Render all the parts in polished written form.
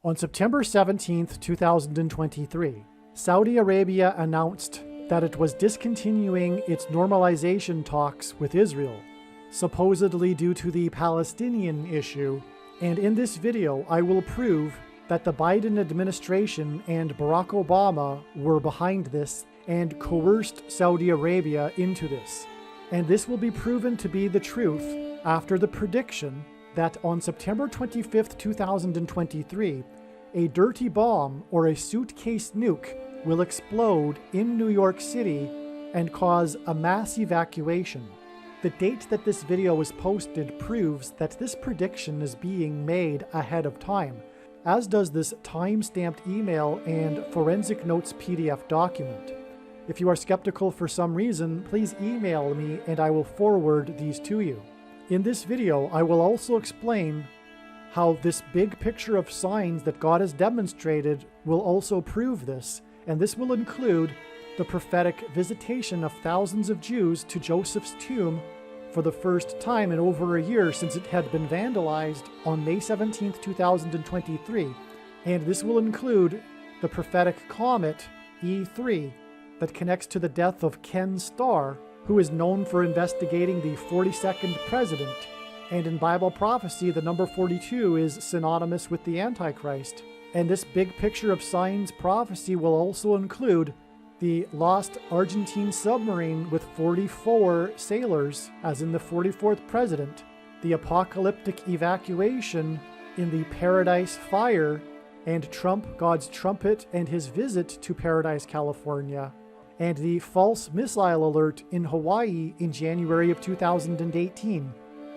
On September 17th, 2023, Saudi Arabia announced that it was discontinuing its normalization talks with Israel, supposedly due to the Palestinian issue, and in this video I will prove that the Biden administration and Barack Obama were behind this and coerced Saudi Arabia into this. And this will be proven to be the truth after the prediction that on September 25th, 2023, a dirty bomb or a suitcase nuke will explode in New York City and cause a mass evacuation. The date that this video was posted proves that this prediction is being made ahead of time, as does this time-stamped email and forensic notes PDF document. If you are skeptical for some reason, please email me and I will forward these to you. In this video, I will also explain how this big picture of signs that God has demonstrated will also prove this, and this will include the prophetic visitation of thousands of Jews to Joseph's tomb for the first time in over a year since it had been vandalized on May 17, 2023. And this will include the prophetic comet E3 that connects to the death of Ken Starr, who is known for investigating the 42nd president. And in Bible prophecy, the number 42 is synonymous with the Antichrist. And this big picture of signs prophecy will also include the lost Argentine submarine with 44 sailors, as in the 44th president, the apocalyptic evacuation in the Paradise Fire, and Trump, God's trumpet, and his visit to Paradise, California, and the false missile alert in Hawaii in January of 2018,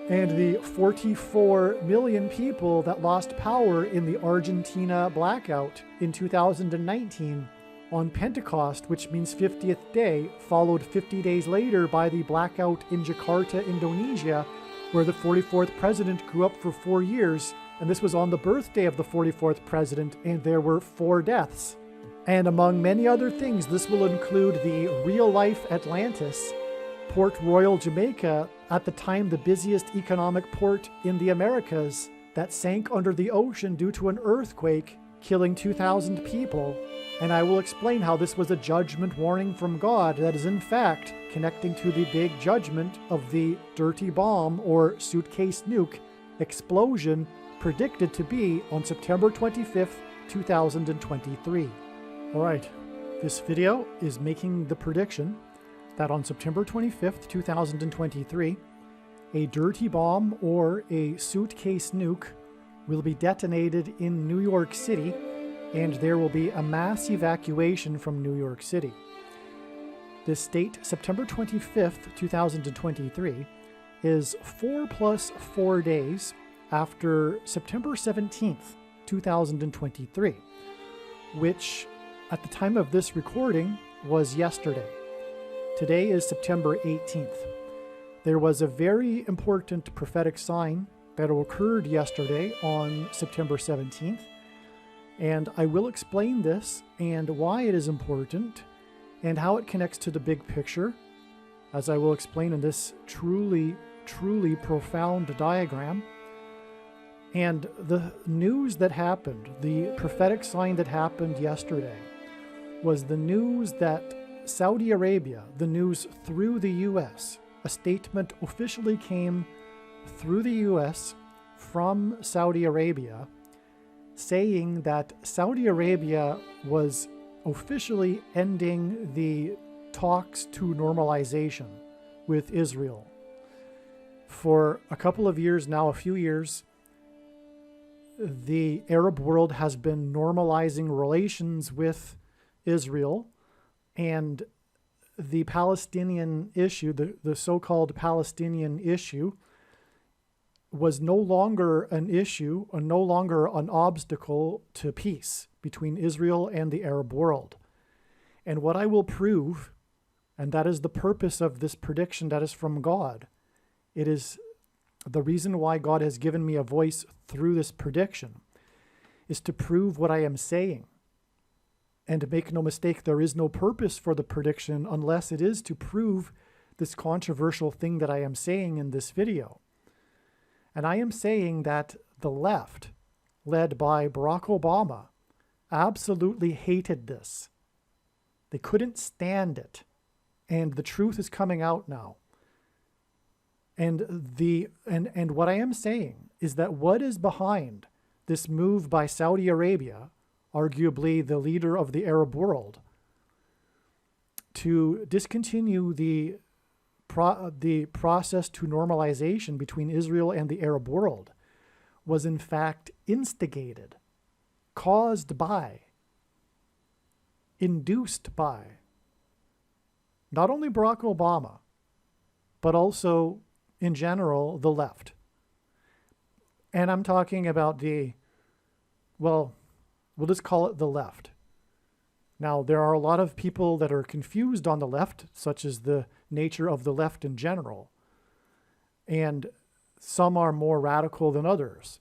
and the 44 million people that lost power in the Argentina blackout in 2019, on Pentecost, which means 50th day, followed 50 days later by the blackout in Jakarta, Indonesia, where the 44th president grew up for 4 years, and this was on the birthday of the 44th president, and there were 4 deaths. And among many other things, this will include the real-life Atlantis, Port Royal, Jamaica, at the time the busiest economic port in the Americas, that sank under the ocean due to an earthquake, killing 2,000 people. And I will explain how this was a judgment warning from God that is in fact connecting to the big judgment of the dirty bomb or suitcase nuke explosion predicted to be on September 25th, 2023. All right, this video is making the prediction that on September 25th, 2023, a dirty bomb or a suitcase nuke will be detonated in New York City, and there will be a mass evacuation from New York City. This date, September 25th, 2023, is 4 + 4 days after September 17th, 2023, which at the time of this recording was yesterday. Today is September 18th. There was a very important prophetic sign that occurred yesterday on September 17th, and I will explain this and why it is important and how it connects to the big picture, as I will explain in this truly profound diagram. And the news that happened, the prophetic sign that happened yesterday, was the news that Saudi Arabia, the news through the US, a statement officially came through the US from Saudi Arabia saying that Saudi Arabia was officially ending the talks to normalization with Israel. For a couple of years now, a few years, the Arab world has been normalizing relations with Israel, and the Palestinian issue, the so-called Palestinian issue, was no longer an issue, or no longer an obstacle to peace between Israel and the Arab world. And what I will prove, and that is the purpose of this prediction that is from God, it is the reason why God has given me a voice through this prediction, is to prove what I am saying. And make no mistake, there is no purpose for the prediction unless it is to prove this controversial thing that I am saying in this video. And I am saying that the left led by Barack Obama, absolutely hated this. They couldn't stand it. And the truth is coming out now. And what I am saying is that what is behind this move by Saudi Arabia, arguably the leader of the Arab world, to discontinue the process to normalization between Israel and the Arab world, was in fact instigated, caused by, induced by not only Barack Obama, but also in general the left. And I'm talking about we'll just call it the left. Now, there are a lot of people that are confused on the left, such as the nature of the left in general. And some are more radical than others.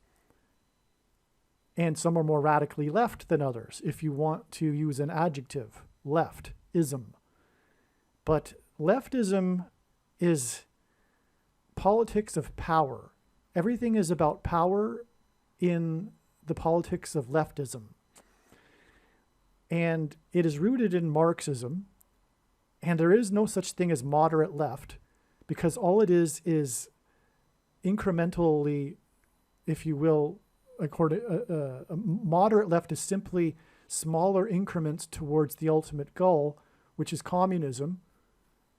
And some are more radically left than others, if you want to use an adjective, leftism. But leftism is politics of power. Everything is about power in the politics of leftism. And it is rooted in Marxism, and there is no such thing as moderate left, because all it is incrementally, if you will, a moderate left is simply smaller increments towards the ultimate goal, which is communism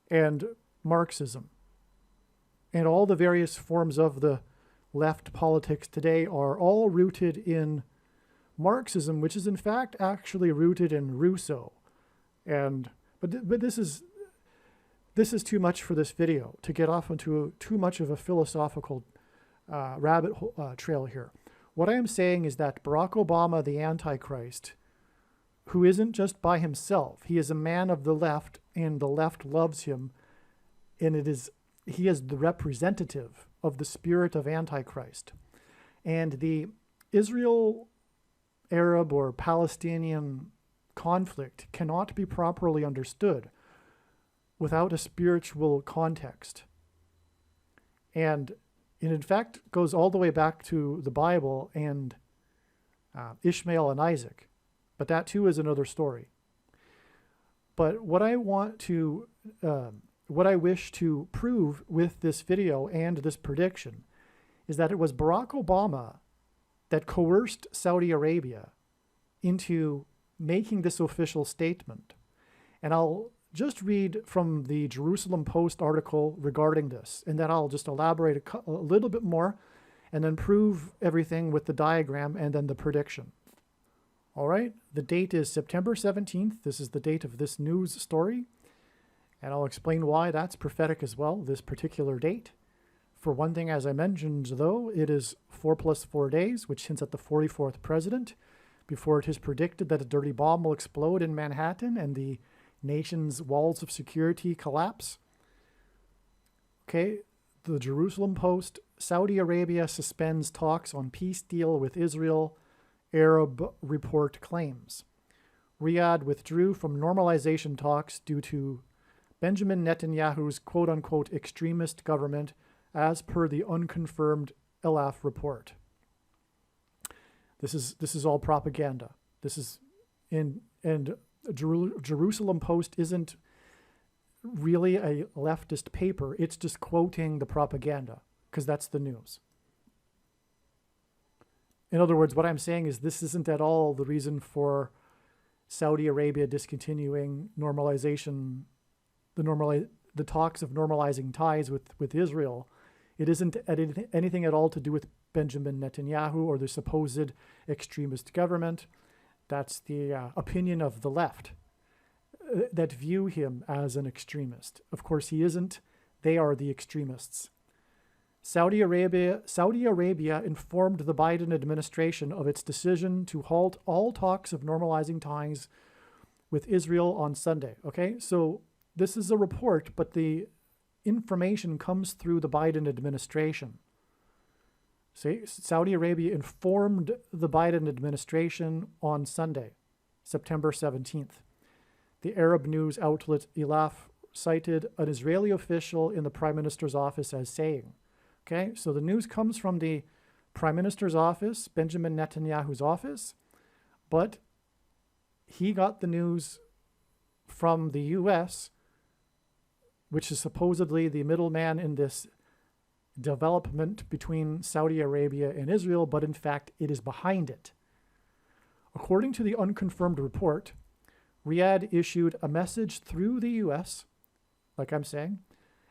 and Marxism. And all the various forms of the left politics today are all rooted in Marxism, which is in fact actually rooted in Rousseau. But this is too much for this video to get off into too much of a philosophical rabbit trail here. What I am saying is that Barack Obama, the Antichrist, who isn't just by himself, he is a man of the left, and the left loves him, and he is the representative of the spirit of Antichrist. And the Israel-Arab or Palestinian conflict cannot be properly understood without a spiritual context. And it in fact goes all the way back to the Bible and Ishmael and Isaac. But that too is another story. But what I wish to prove with this video and this prediction is that it was Barack Obama that coerced Saudi Arabia into making this official statement. And I'll just read from the Jerusalem Post article regarding this, and then I'll just elaborate a little bit more and then prove everything with the diagram and then the prediction. All right, the date is September 17th. This is the date of this news story. And I'll explain why that's prophetic as well, this particular date. For one thing, as I mentioned, though, it is 4 + 4 days, which hints at the 44th president, before it is predicted that a dirty bomb will explode in Manhattan and the nation's walls of security collapse. Okay, the Jerusalem Post, Saudi Arabia suspends talks on peace deal with Israel, Arab report claims. Riyadh withdrew from normalization talks due to Benjamin Netanyahu's quote-unquote extremist government, as per the unconfirmed Elaf report. This is all propaganda. And Jerusalem Post isn't really a leftist paper. It's just quoting the propaganda because that's the news. In other words, what I'm saying is this isn't at all the reason for Saudi Arabia discontinuing normalization, the talks of normalizing ties with Israel. It isn't anything at all to do with Benjamin Netanyahu or the supposed extremist government. That's the opinion of the left that view him as an extremist. Of course, he isn't. They are the extremists. Saudi Arabia informed the Biden administration of its decision to halt all talks of normalizing ties with Israel on Sunday. Okay, so this is a report, but the information comes through the Biden administration. See, Saudi Arabia informed the Biden administration on Sunday, September 17th. The Arab news outlet Elaf cited an Israeli official in the prime minister's office as saying, okay, so the news comes from the Prime Minister's office, Benjamin Netanyahu's office, but he got the news from the US, which is supposedly the middleman in this development between Saudi Arabia and Israel, but in fact it is behind it. According to the unconfirmed report, Riyadh issued a message through the US, like I'm saying,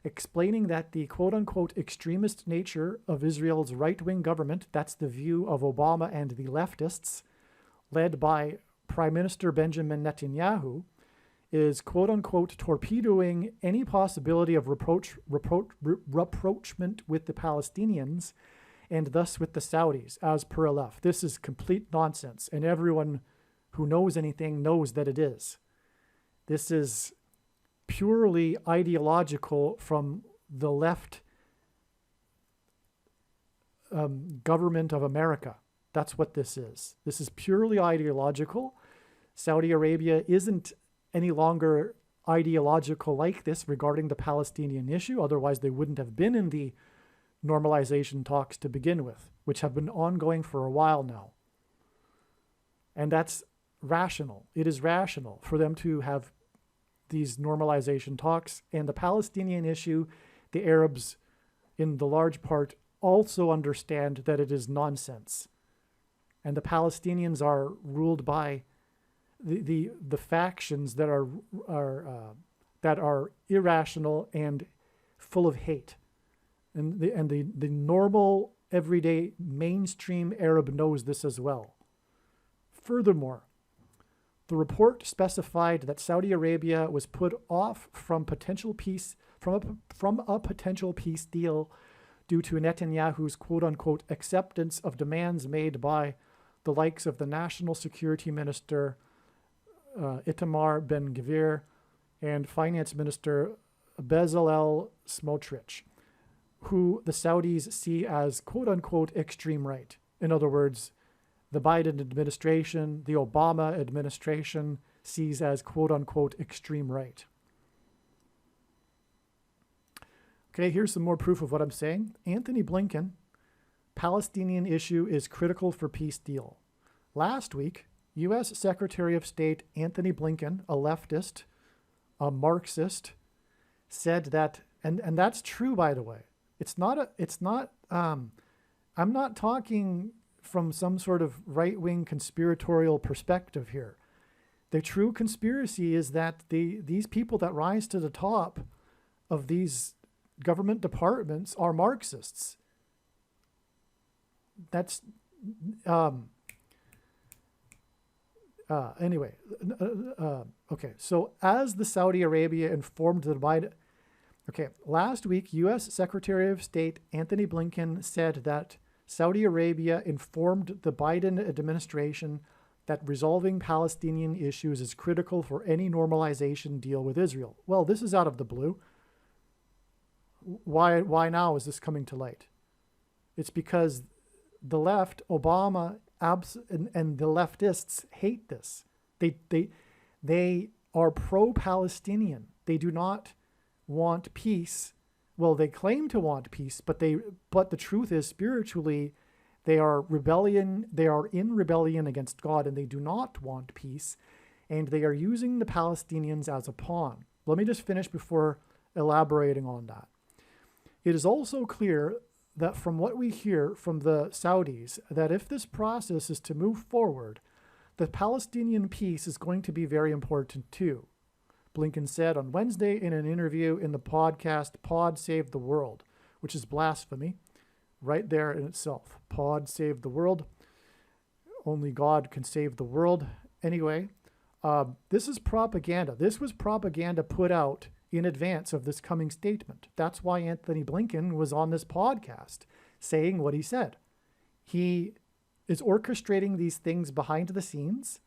explaining that the quote-unquote extremist nature of Israel's right-wing government, that's the view of Obama and the leftists, led by Prime Minister Benjamin Netanyahu, is quote-unquote torpedoing any possibility of rapprochement with the Palestinians and thus with the Saudis, as per Aleph. This is complete nonsense, and everyone who knows anything knows that it is. This is purely ideological from the left government of America. That's what this is. This is purely ideological. Saudi Arabia isn't any longer ideological like this regarding the Palestinian issue. Otherwise, they wouldn't have been in the normalization talks to begin with, which have been ongoing for a while now. And that's rational. It is rational for them to have these normalization talks. And the Palestinian issue, the Arabs, in the large part, also understand that it is nonsense. And the Palestinians are ruled by the factions that are irrational and full of hate. And the normal, everyday, mainstream Arab knows this as well. Furthermore, the report specified that Saudi Arabia was put off from potential peace from a potential peace deal due to Netanyahu's quote-unquote acceptance of demands made by the likes of the National Security Minister Itamar Ben-Gvir and Finance Minister Bezalel Smotrich, who the Saudis see as quote-unquote extreme right. In other words, the Biden administration, the Obama administration sees as quote-unquote extreme right. Okay, here's some more proof of what I'm saying. Anthony Blinken, Palestinian issue is critical for peace deal. Last week, U.S. Secretary of State Anthony Blinken, a leftist, a Marxist, said that, and that's true, by the way. I'm not talking from some sort of right-wing conspiratorial perspective here. The true conspiracy is that these people that rise to the top of these government departments are Marxists. That's anyway. Okay, so as the Saudi Arabia informed the Biden, last week, U.S. Secretary of State Anthony Blinken said that Saudi Arabia informed the Biden administration that resolving Palestinian issues is critical for any normalization deal with Israel. Well, this is out of the blue. Why now is this coming to light? It's because the left, Obama, and the leftists hate this. They are pro-Palestinian. They do not want peace. Well, they claim to want peace, but the truth is, spiritually, they are in rebellion against God, and they do not want peace, and they are using the Palestinians as a pawn. Let me just finish before elaborating on that. It is also clear that from what we hear from the Saudis, that if this process is to move forward, the Palestinian peace is going to be very important too. Blinken said on Wednesday in an interview in the podcast Pod Save the World, which is blasphemy right there in itself. Pod Save the World. Only God can save the world. Anyway, this is propaganda. This was propaganda put out in advance of this coming statement. That's why Anthony Blinken was on this podcast saying what he said. He is orchestrating these things behind the scenes,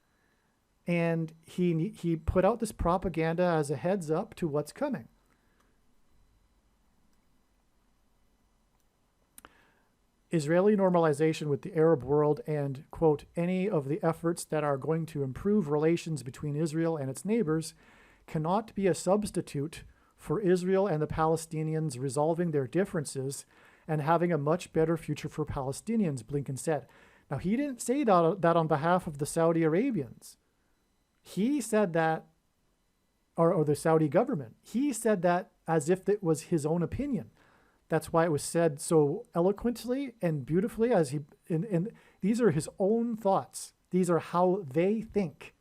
and he put out this propaganda as a heads up to what's coming. Israeli normalization with the Arab world and, quote, any of the efforts that are going to improve relations between Israel and its neighbors cannot be a substitute for Israel and the Palestinians resolving their differences and having a much better future for Palestinians, Blinken said. Now, he didn't say that on behalf of the Saudi Arabians. He said that, or the Saudi government. He said that as if it was his own opinion. That's why it was said so eloquently and beautifully, and these are his own thoughts. These are how they think.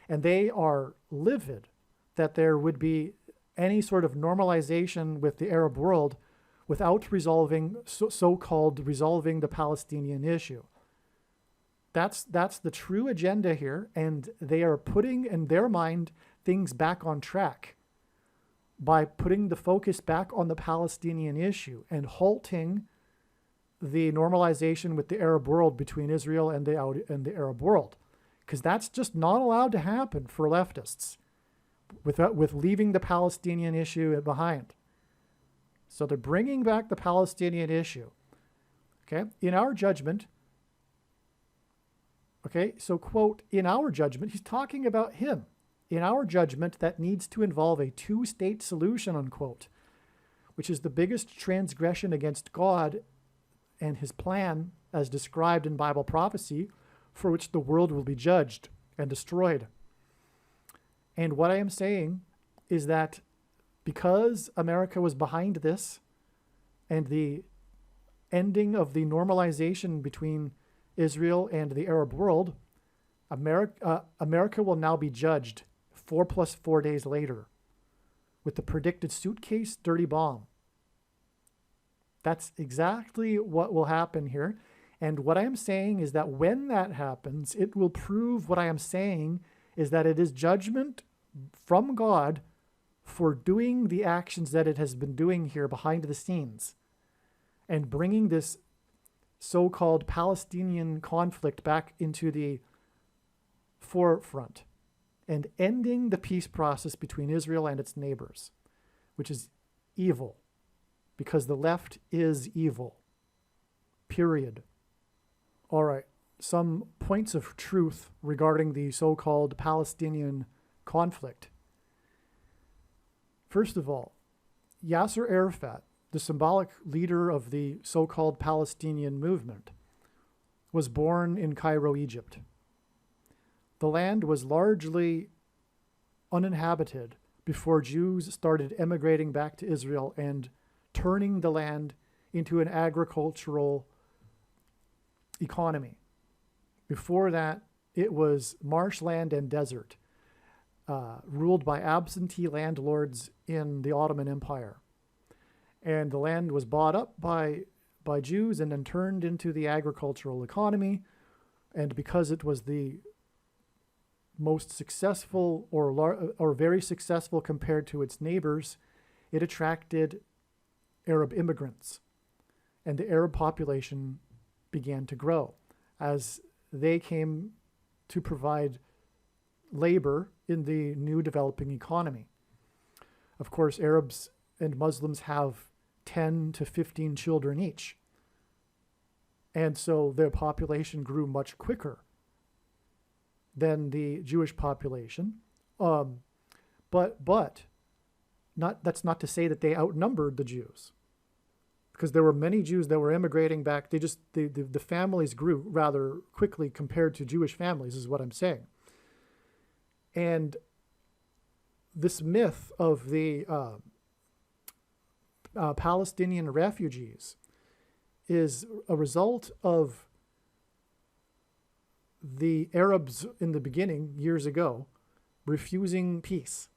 And they are livid that there would be any sort of normalization with the Arab world without resolving, so-called resolving the Palestinian issue. That's the true agenda here, and they are putting, in their mind, things back on track by putting the focus back on the Palestinian issue and halting the normalization with the Arab world between Israel and the Arab world, because that's just not allowed to happen for leftists with leaving the Palestinian issue behind. So they're bringing back the Palestinian issue. Okay, in our judgment. Okay, so quote, in our judgment, he's talking about him. In our judgment, that needs to involve a two-state solution, unquote, which is the biggest transgression against God and his plan as described in Bible prophecy, for which the world will be judged and destroyed. And what I am saying is that because America was behind this and the ending of the normalization between Israel and the Arab world, America will now be judged 4 + 4 days later with the predicted suitcase dirty bomb. That's exactly what will happen here. And what I am saying is that when that happens, it will prove what I am saying is that it is judgment from God for doing the actions that it has been doing here behind the scenes and bringing this so-called Palestinian conflict back into the forefront and ending the peace process between Israel and its neighbors, which is evil, because the left is evil, period. All right, some points of truth regarding the so-called Palestinian conflict. First of all, Yasser Arafat, the symbolic leader of the so-called Palestinian movement, was born in Cairo, Egypt. The land was largely uninhabited before Jews started emigrating back to Israel and turning the land into an agricultural economy. Before that, it was marshland and desert, ruled by absentee landlords in the Ottoman Empire. And the land was bought up by Jews and then turned into the agricultural economy. And because it was the most successful or very successful compared to its neighbors, it attracted Arab immigrants. And the Arab population began to grow as they came to provide labor in the new developing economy. Of course, Arabs and Muslims have 10 to 15 children each. And so their population grew much quicker than the Jewish population. But that's not to say that they outnumbered the Jews, because there were many Jews that were immigrating back. The families grew rather quickly compared to Jewish families, is what I'm saying. And this myth of the Palestinian refugees is a result of the Arabs in the beginning, years ago, refusing peace.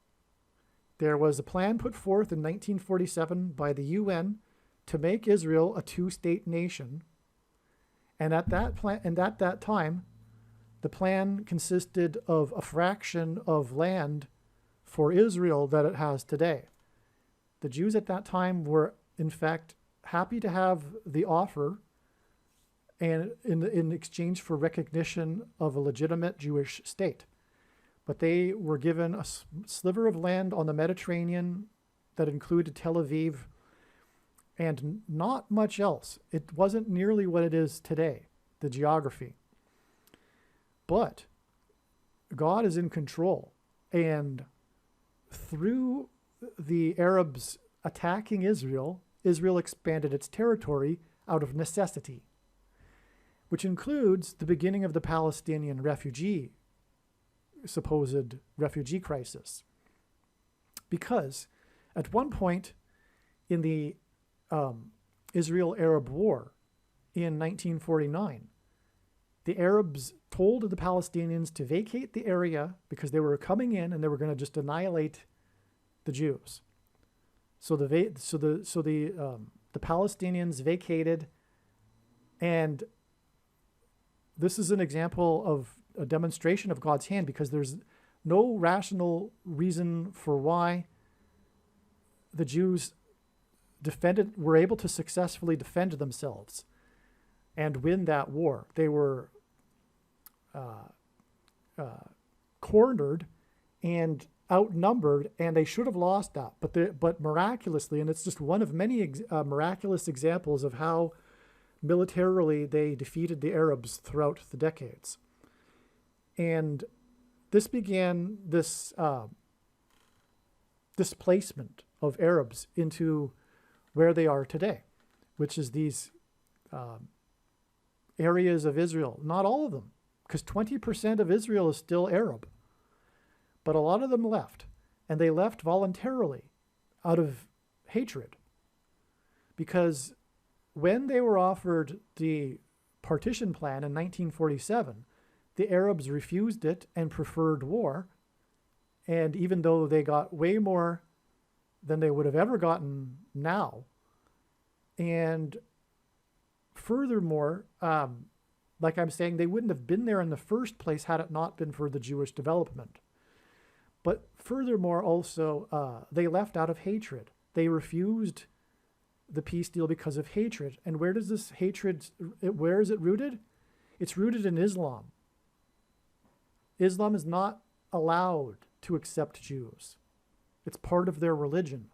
There was a plan put forth in 1947 by the UN to make Israel a two-state nation. And at that time, the plan consisted of a fraction of land for Israel that it has today. The Jews at that time were, in fact, happy to have the offer and in exchange for recognition of a legitimate Jewish state. But they were given a sliver of land on the Mediterranean that included Tel Aviv and not much else. It wasn't nearly what it is today, the geography. But God is in control. And through the Arabs attacking Israel Israel expanded its territory out of necessity, which includes the beginning of the Palestinian supposed refugee crisis. Because at one point in the Israel-Arab War in 1949, the Arabs told the Palestinians to vacate the area because they were coming in and they were going to just annihilate the Jews. So the Palestinians vacated, and this is an example of a demonstration of God's hand, because there's no rational reason for why the Jews were able to successfully defend themselves and win that war. They were cornered and outnumbered, and they should have lost that. But miraculously, and it's just one of many miraculous examples of how militarily they defeated the Arabs throughout the decades. And this began this displacement of Arabs into where they are today, which is these areas of Israel. Not all of them, because 20% of Israel is still Arab. But a lot of them left, and they left voluntarily out of hatred. Because when they were offered the partition plan in 1947, the Arabs refused it and preferred war. And even though they got way more than they would have ever gotten now, and furthermore, like I'm saying, they wouldn't have been there in the first place had it not been for the Jewish development. But furthermore, also, they left out of hatred. They refused the peace deal because of hatred. And where does this hatred, where is it rooted? It's rooted in Islam. Islam is not allowed to accept Jews. It's part of their religion.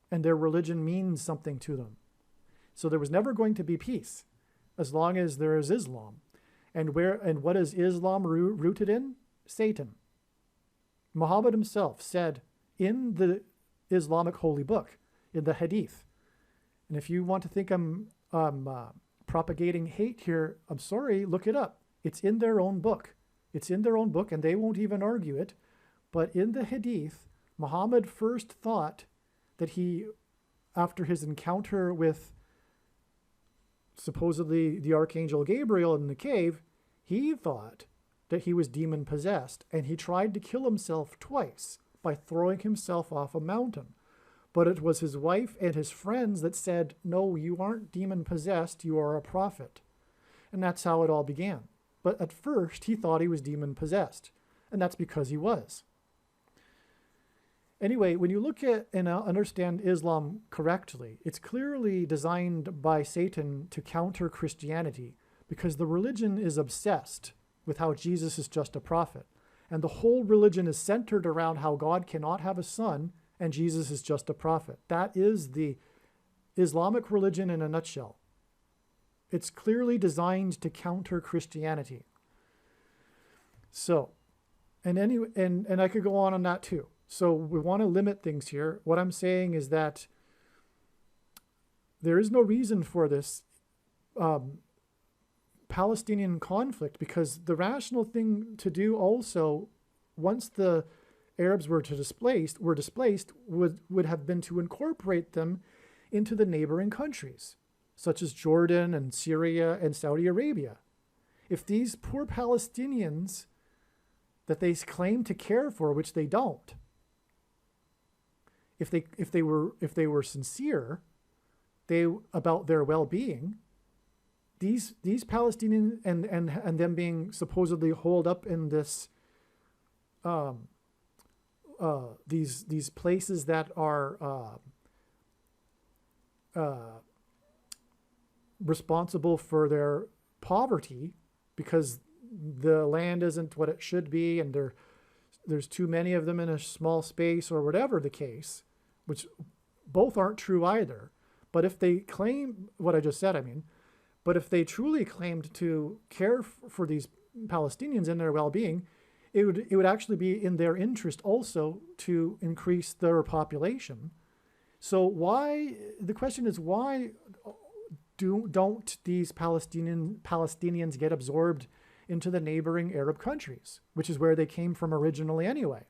And their religion means something to them. So there was never going to be peace as long as there is Islam. And what is Islam rooted in? Satan. Muhammad himself said in the Islamic holy book, in the Hadith, and if you want to think I'm propagating hate here, I'm sorry, look it up. It's in their own book. It's in their own book, and they won't even argue it. But in the Hadith, Muhammad first thought that he, after his encounter with supposedly the Archangel Gabriel in the cave, he thought that he was demon-possessed, and he tried to kill himself twice by throwing himself off a mountain. But it was his wife and his friends that said, no, you aren't demon-possessed, you are a prophet. And that's how it all began. But at first, he thought he was demon-possessed, and that's because he was. Anyway, when you look at and understand Islam correctly, it's clearly designed by Satan to counter Christianity, because the religion is obsessed with how Jesus is just a prophet. And the whole religion is centered around how God cannot have a son and Jesus is just a prophet. That is the Islamic religion in a nutshell. It's clearly designed to counter Christianity. So, and I could go on that too. So we want to limit things here. What I'm saying is that there is no reason for this Palestinian conflict, because the rational thing to do also, once the Arabs were displaced, would have been to incorporate them into the neighboring countries, such as Jordan and Syria and Saudi Arabia. If these poor Palestinians that they claim to care for, which they don't, if they were sincere about their well-being, these Palestinians and them being supposedly holed up in this these places that are responsible for their poverty, because the land isn't what it should be, and there's too many of them in a small space, or whatever the case, which both aren't true either. But if they claim what I just said, but if they truly claimed to care for these Palestinians and their well-being, it would actually be in their interest also to increase their population, So the question is, why don't these Palestinians get absorbed into the neighboring Arab countries, which is where they came from originally anyway?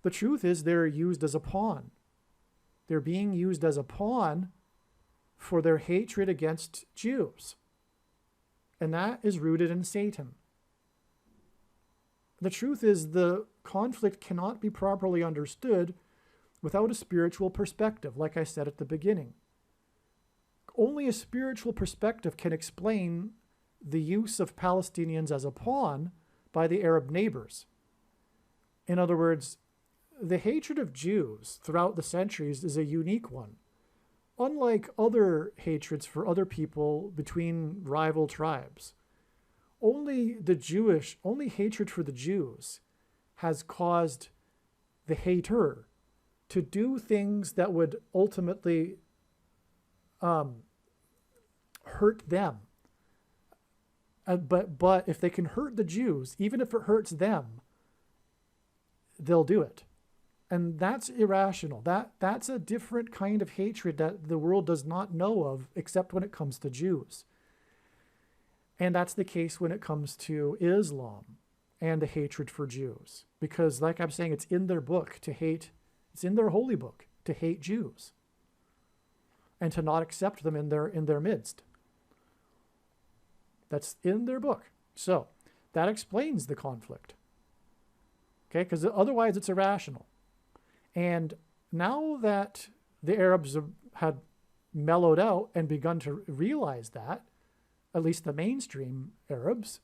The truth is they're used as a pawn. They're being used as a pawn for their hatred against Jews. And that is rooted in Satan. The truth is the conflict cannot be properly understood without a spiritual perspective, like I said at the beginning. Only a spiritual perspective can explain the use of Palestinians as a pawn by the Arab neighbors. In other words, the hatred of Jews throughout the centuries is a unique one. Unlike other hatreds for other people between rival tribes, only hatred for the Jews has caused the hater to do things that would ultimately hurt them. But if they can hurt the Jews, even if it hurts them, they'll do it. And that's irrational. That's a different kind of hatred that the world does not know of except when it comes to Jews. And that's the case when it comes to Islam and the hatred for Jews. Because like I'm saying, it's in their book to hate, it's in their holy book to hate Jews and to not accept them in their midst. That's in their book. So that explains the conflict. Okay, because otherwise it's irrational. And now that the Arabs had mellowed out and begun to realize that, at least the mainstream Arabs,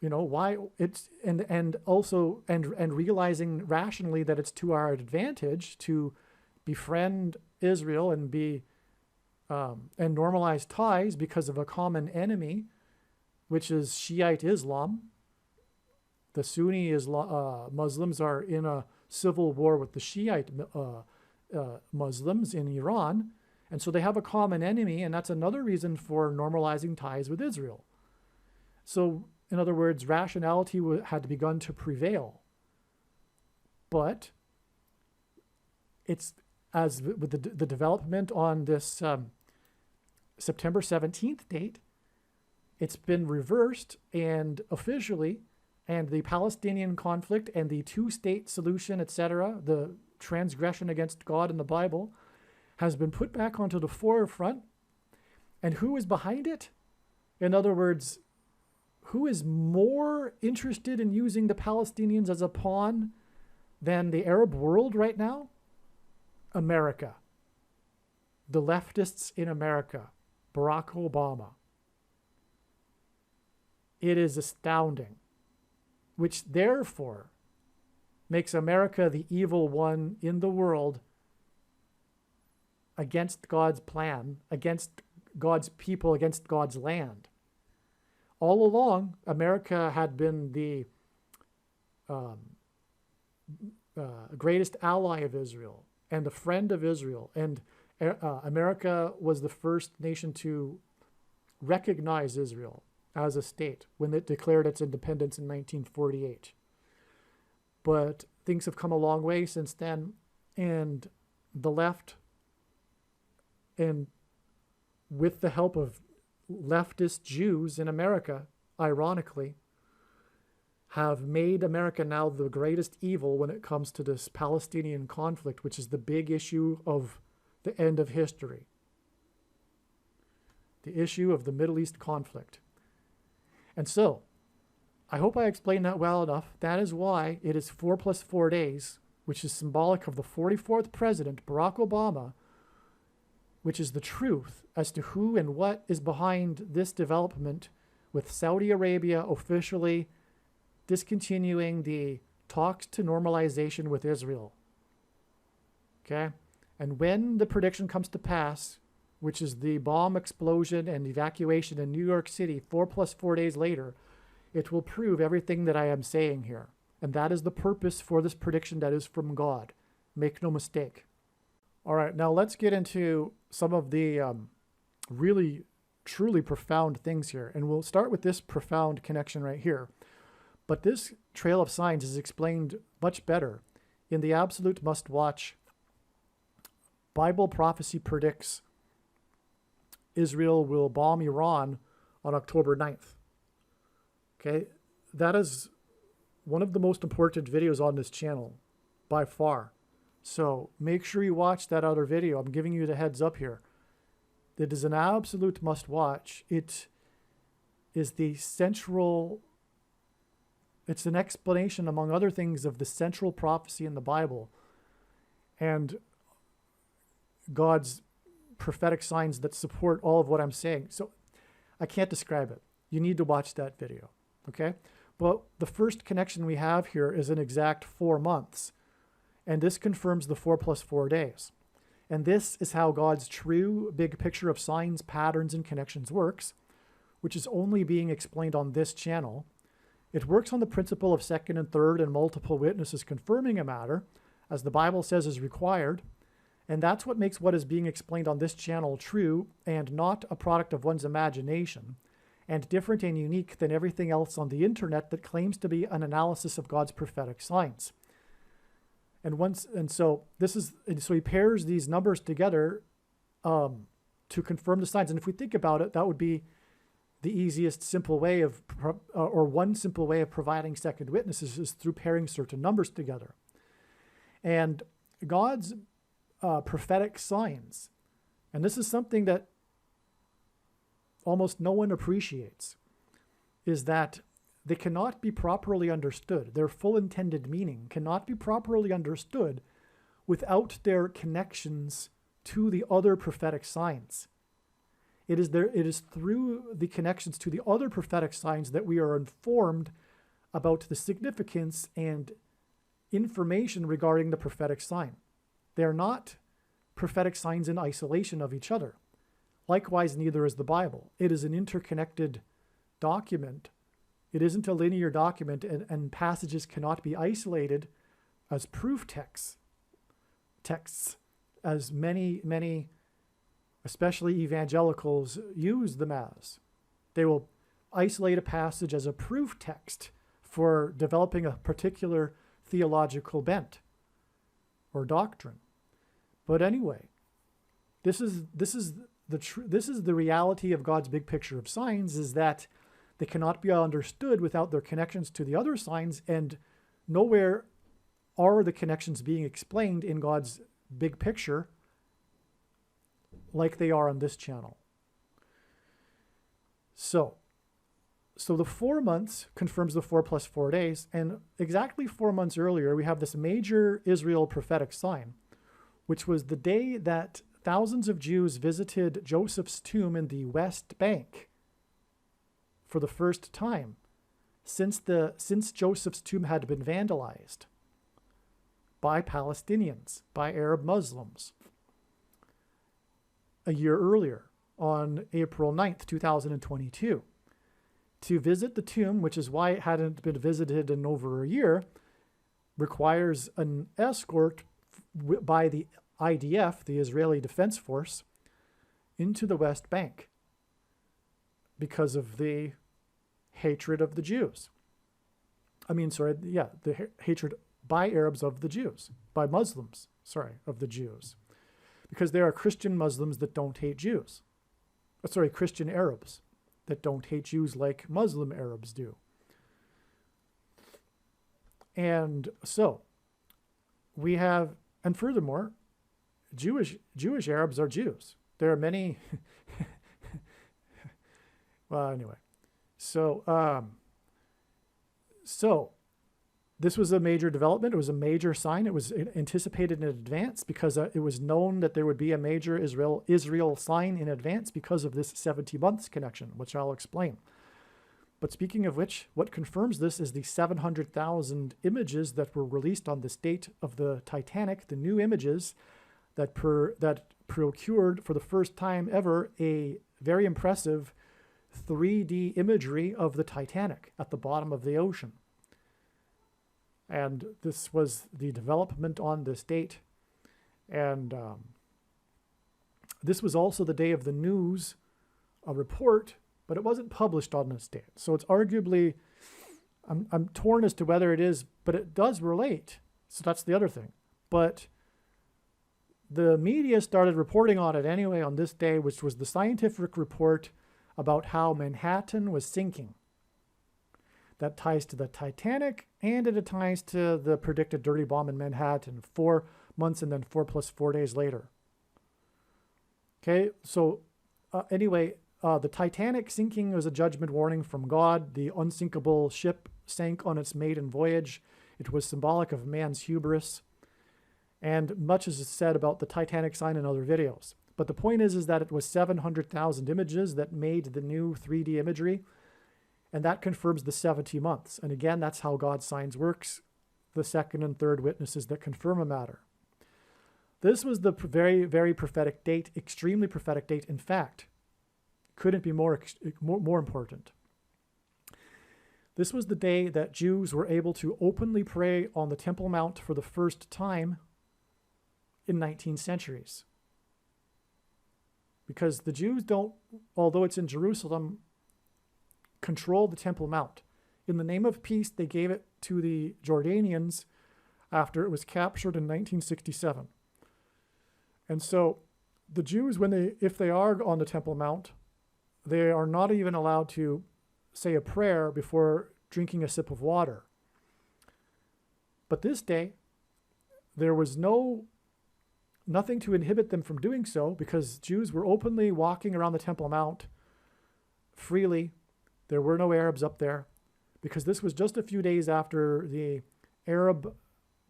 why it's and also realizing rationally that it's to our advantage to befriend Israel and and normalize ties because of a common enemy, which is Shiite Islam. The Sunni Muslims are in a civil war with the Shiite Muslims in Iran. And so they have a common enemy, and that's another reason for normalizing ties with Israel. So, in other words, rationality had begun to prevail. But it's, as with the development on this September 17th date, it's been reversed, and officially, and the Palestinian conflict and the two-state solution, etc., the transgression against God in the Bible, has been put back onto the forefront. And who is behind it? In other words, who is more interested in using the Palestinians as a pawn than the Arab world right now? America. The leftists in America. Barack Obama. It is astounding, which therefore makes America the evil one in the world against God's plan, against God's people, against God's land. All along, America had been the greatest ally of Israel and the friend of Israel. And America was the first nation to recognize Israel as a state when it declared its independence in 1948. But things have come a long way since then, and the left, and with the help of leftist Jews in America, ironically, have made America now the greatest evil when it comes to this Palestinian conflict, which is the big issue of the end of history. The issue of the Middle East conflict. And so, I hope I explained that well enough. That is why it is 4 + 4 days, which is symbolic of the 44th president, Barack Obama, which is the truth as to who and what is behind this development, with Saudi Arabia officially discontinuing the talks to normalization with Israel. Okay? And when the prediction comes to pass, which is the bomb explosion and evacuation in New York City 4 + 4 days later, it will prove everything that I am saying here. And that is the purpose for this prediction that is from God. Make no mistake. All right, now let's get into some of the really, truly profound things here. And we'll start with this profound connection right here. But this trail of signs is explained much better in the absolute must-watch Bible prophecy predicts Israel will bomb Iran on October 9th. Okay, that is one of the most important videos on this channel by far. So make sure you watch that other video. I'm giving you the heads up here. It is an absolute must watch. It is the central, it's an explanation, among other things, of the central prophecy in the Bible and God's prophetic signs that support all of what I'm saying. So I can't describe it. You need to watch that video, okay? But the first connection we have here is an exact 4 months, and this confirms the 4 + 4 days. And this is how God's true big picture of signs, patterns, and connections works, which is only being explained on this channel. It works on the principle of second and third and multiple witnesses confirming a matter, as the Bible says is required. And that's what makes what is being explained on this channel true and not a product of one's imagination, and different and unique than everything else on the internet that claims to be an analysis of God's prophetic signs. So he pairs these numbers together to confirm the signs. And if we think about it, that would be the easiest simple way of, or one simple way of providing second witnesses is through pairing certain numbers together. And God's prophetic signs, and this is something that almost no one appreciates, is that they cannot be properly understood. Their full intended meaning cannot be properly understood without their connections to the other prophetic signs. It is through the connections to the other prophetic signs that we are informed about the significance and information regarding the prophetic sign. They are not prophetic signs in isolation of each other. Likewise, neither is the Bible. It is an interconnected document. It isn't a linear document, and passages cannot be isolated as proof texts, as many, especially evangelicals, use them as. They will isolate a passage as a proof text for developing a particular theological bent or doctrine. But anyway, this is the reality of God's big picture of signs, is that they cannot be understood without their connections to the other signs, and nowhere are the connections being explained in God's big picture like they are on this channel. So the 4 months confirms the 4 + 4 days, and exactly 4 months earlier, we have this major Israel prophetic sign, which was the day that thousands of Jews visited Joseph's tomb in the West Bank for the first time since Joseph's tomb had been vandalized by Palestinians, by Arab Muslims, a year earlier on April 9th, 2022. To visit the tomb, which is why it hadn't been visited in over a year, requires an escort by the IDF, the Israeli Defense Force, into the West Bank because of the hatred of the Jews. The hatred by Arabs of the Jews, by Muslims, of the Jews. Because there are Christian Muslims that don't hate Jews. Christian Arabs that don't hate Jews like Muslim Arabs do. And so we have, and furthermore, Jewish Arabs are Jews. There are many. Well, anyway, so this was a major development. It was a major sign. It was anticipated in advance because it was known that there would be a major Israel sign in advance because of this 70 months connection, which I'll explain. But speaking of which, what confirms this is the 700,000 images that were released on the state of the Titanic, the new images that procured for the first time ever a very impressive 3D imagery of the Titanic at the bottom of the ocean. And this was the development on this date. And this was also the day of the news, a report, but it wasn't published on this date. So it's arguably, I'm torn as to whether it is, but it does relate. So that's the other thing. But the media started reporting on it anyway on this day, which was the scientific report about how Manhattan was sinking. That ties to the Titanic, and it ties to the predicted dirty bomb in Manhattan 4 months and then 4 plus 4 days later. Okay, so anyway, the Titanic sinking was a judgment warning from God. The unsinkable ship sank on its maiden voyage. It was symbolic of man's hubris. And much is said about the Titanic sign in other videos. But the point is that it was 700,000 images that made the new 3D imagery. And that confirms the 70 months. And again, that's how God's signs works. The second and third witnesses that confirm a matter. This was the very, very prophetic date, extremely prophetic date. In fact, couldn't be more important. This was the day that Jews were able to openly pray on the Temple Mount for the first time in 19 centuries. Because the Jews don't, although it's in Jerusalem, control the Temple Mount. In the name of peace, they gave it to the Jordanians after it was captured in 1967. And so the Jews, if they are on the Temple Mount, they are not even allowed to say a prayer before drinking a sip of water. But this day, there was nothing to inhibit them from doing so, because Jews were openly walking around the Temple Mount freely. There were no Arabs up there, because this was just a few days after the Arab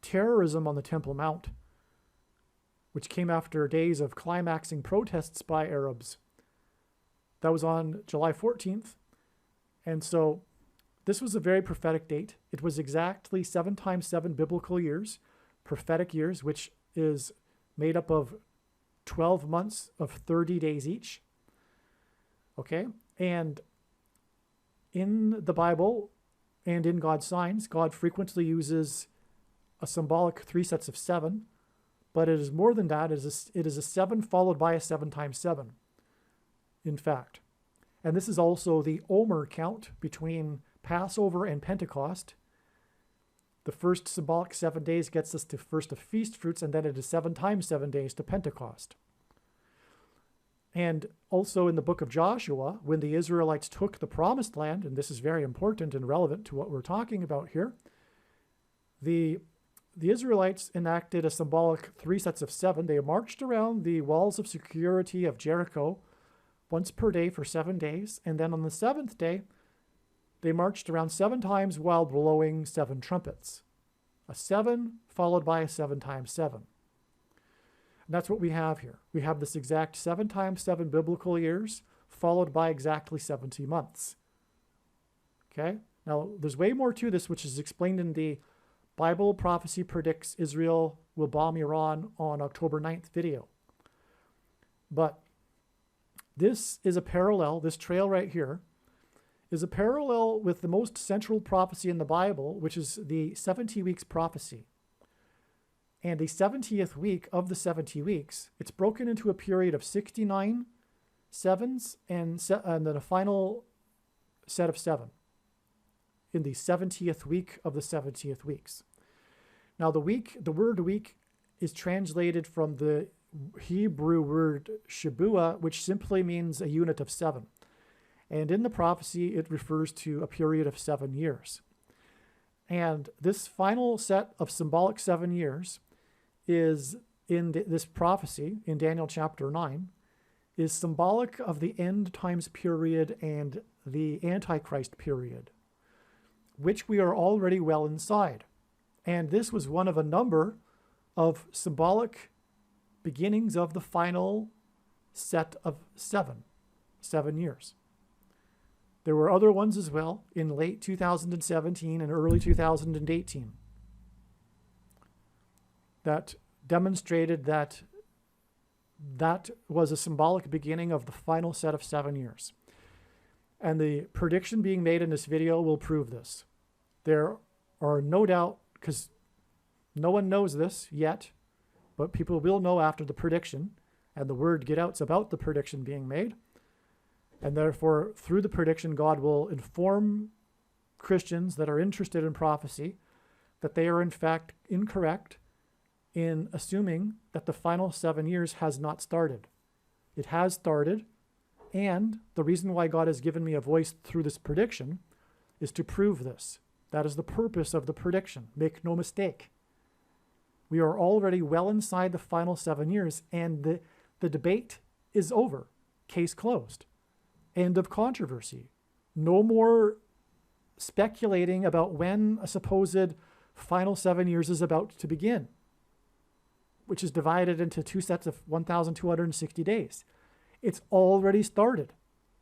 terrorism on the Temple Mount, which came after days of climaxing protests by Arabs. That was on July 14th. And so this was a very prophetic date. It was exactly 7 times 7 biblical years, prophetic years, which is made up of 12 months of 30 days each. Okay? And in the Bible and in God's signs, God frequently uses a symbolic 3 sets of 7, but it is more than that. It is a 7 followed by a 7 times 7, in fact. And this is also the Omer count between Passover and Pentecost. The first symbolic 7 days gets us to first of feast fruits, and then it is 7 times 7 days to Pentecost. And also in the book of Joshua, when the Israelites took the promised land, and this is very important and relevant to what we're talking about here, the Israelites enacted a symbolic 3 sets of 7. They marched around the walls of security of Jericho once per day for 7 days. And then on the 7th day, they marched around 7 times while blowing 7 trumpets. A 7 followed by a 7 times 7. And that's what we have here. We have this exact 7 times 7 biblical years followed by exactly 70 months. Okay? Now, there's way more to this, which is explained in the Bible Prophecy Predicts Israel Will Bomb Iran on October 9th video. But this is a parallel, this trail right here, is a parallel with the most central prophecy in the Bible, which is the 70 weeks prophecy. And the 70th week of the 70 weeks, it's broken into a period of 69 sevens and then a final set of 7 in the 70th week of the 70th weeks. Now the word week is translated from the Hebrew word Shabua, which simply means a unit of 7. And in the prophecy, it refers to a period of 7 years. And this final set of symbolic 7 years is in this prophecy in Daniel chapter 9 is symbolic of the end times period and the Antichrist period, which we are already well inside. And this was one of a number of symbolic beginnings of the final set of 7 years. There were other ones as well in late 2017 and early 2018 that demonstrated that that was a symbolic beginning of the final set of 7 years. And the prediction being made in this video will prove this. There are no doubt, because no one knows this yet, but people will know after the prediction, and the word get out about the prediction being made. And therefore, through the prediction, God will inform Christians that are interested in prophecy that they are in fact incorrect in assuming that the final 7 years has not started. It has started, and the reason why God has given me a voice through this prediction is to prove this. That is the purpose of the prediction. Make no mistake. We are already well inside the final 7 years, and the debate is over. Case closed. End of controversy. No more speculating about when a supposed final 7 years is about to begin, which is divided into 2 sets of 1,260 days. It's already started.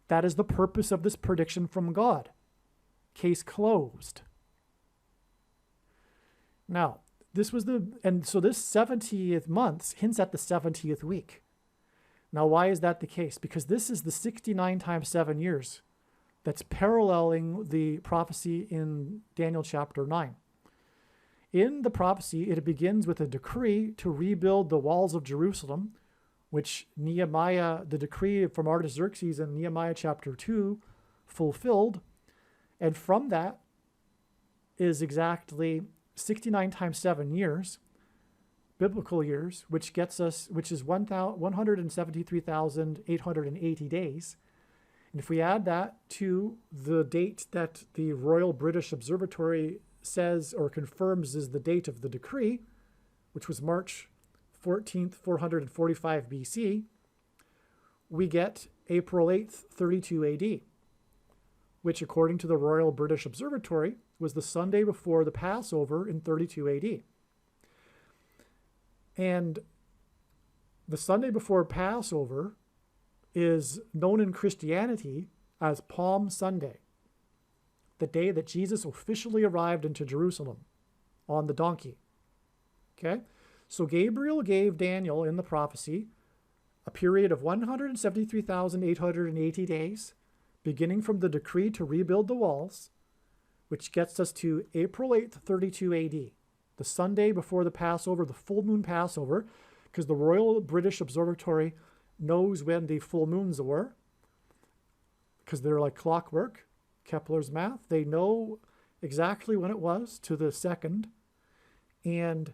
That is the purpose of this prediction from God. Case closed. Now, this 70th month hints at the 70th week. Now, why is that the case? Because this is the 69 times 7 years that's paralleling the prophecy in Daniel chapter 9. In the prophecy, it begins with a decree to rebuild the walls of Jerusalem, which Nehemiah, the decree from Artaxerxes in Nehemiah chapter 2, fulfilled. And from that is exactly 69 times 7 years, biblical years, which is 173,880 days. And if we add that to the date that the Royal British Observatory says or confirms is the date of the decree, which was March 14th, 445 BC, we get April 8th, 32 AD, which according to the Royal British Observatory was the Sunday before the Passover in 32 AD. And the Sunday before Passover is known in Christianity as Palm Sunday, the day that Jesus officially arrived into Jerusalem on the donkey. Okay? So Gabriel gave Daniel in the prophecy a period of 173,880 days, beginning from the decree to rebuild the walls, which gets us to April 8th, 32 AD, the Sunday before the Passover, the full moon Passover, because the Royal British Observatory knows when the full moons were, because they're like clockwork, Kepler's math. They know exactly when it was to the second. And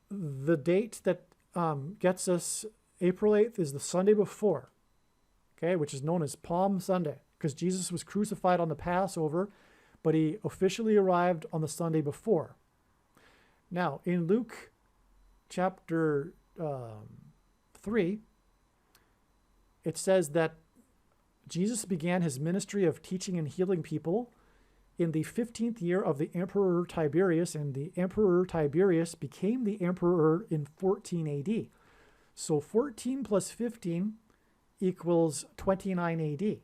the date that gets us April 8th is the Sunday before, okay, which is known as Palm Sunday, because Jesus was crucified on the Passover, but he officially arrived on the Sunday before. Now, in Luke chapter 3, it says that Jesus began his ministry of teaching and healing people in the 15th year of the Emperor Tiberius, and the Emperor Tiberius became the emperor in 14 AD. So 14 plus 15 equals 29 AD.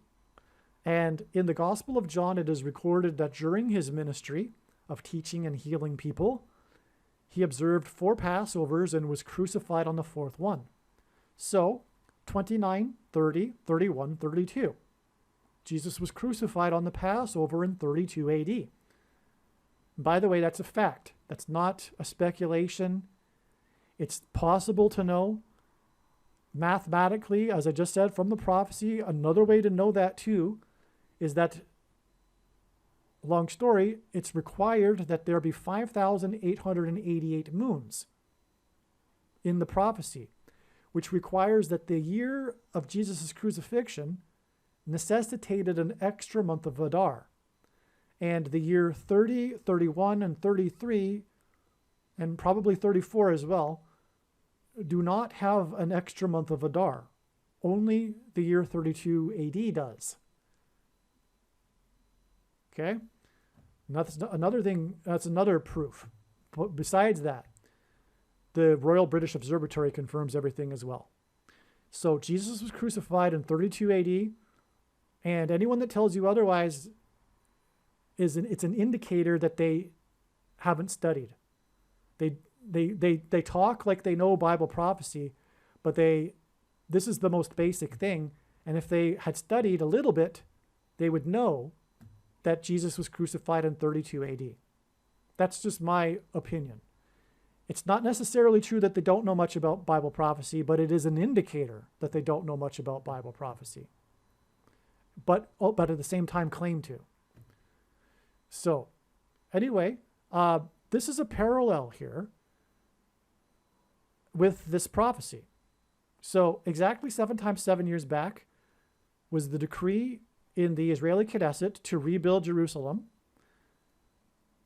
And in the Gospel of John, it is recorded that during his ministry of teaching and healing people, he observed 4 Passovers and was crucified on the 4th one. So 29, 30, 31, 32. Jesus was crucified on the Passover in 32 AD. By the way, that's a fact. That's not a speculation. It's possible to know mathematically, as I just said, from the prophecy. Another way to know that too is that, long story, it's required that there be 5,888 moons in the prophecy, which requires that the year of Jesus' crucifixion necessitated an extra month of Adar. And the year 30, 31, and 33, and probably 34 as well, do not have an extra month of Adar. Only the year 32 AD does. Okay? And that's another thing, that's another proof. But besides that, the Royal British Observatory confirms everything as well. So Jesus was crucified in 32 AD, and anyone that tells you otherwise it's an indicator that they haven't studied. They talk like they know Bible prophecy, but this is the most basic thing. And if they had studied a little bit, they would know that Jesus was crucified in 32 AD. That's just my opinion. It's not necessarily true that they don't know much about Bible prophecy, but it is an indicator that they don't know much about Bible prophecy. But at the same time claim to. So anyway, this is a parallel here with this prophecy. So exactly 7 times 7 years back was the decree in the Israeli Knesset to rebuild Jerusalem.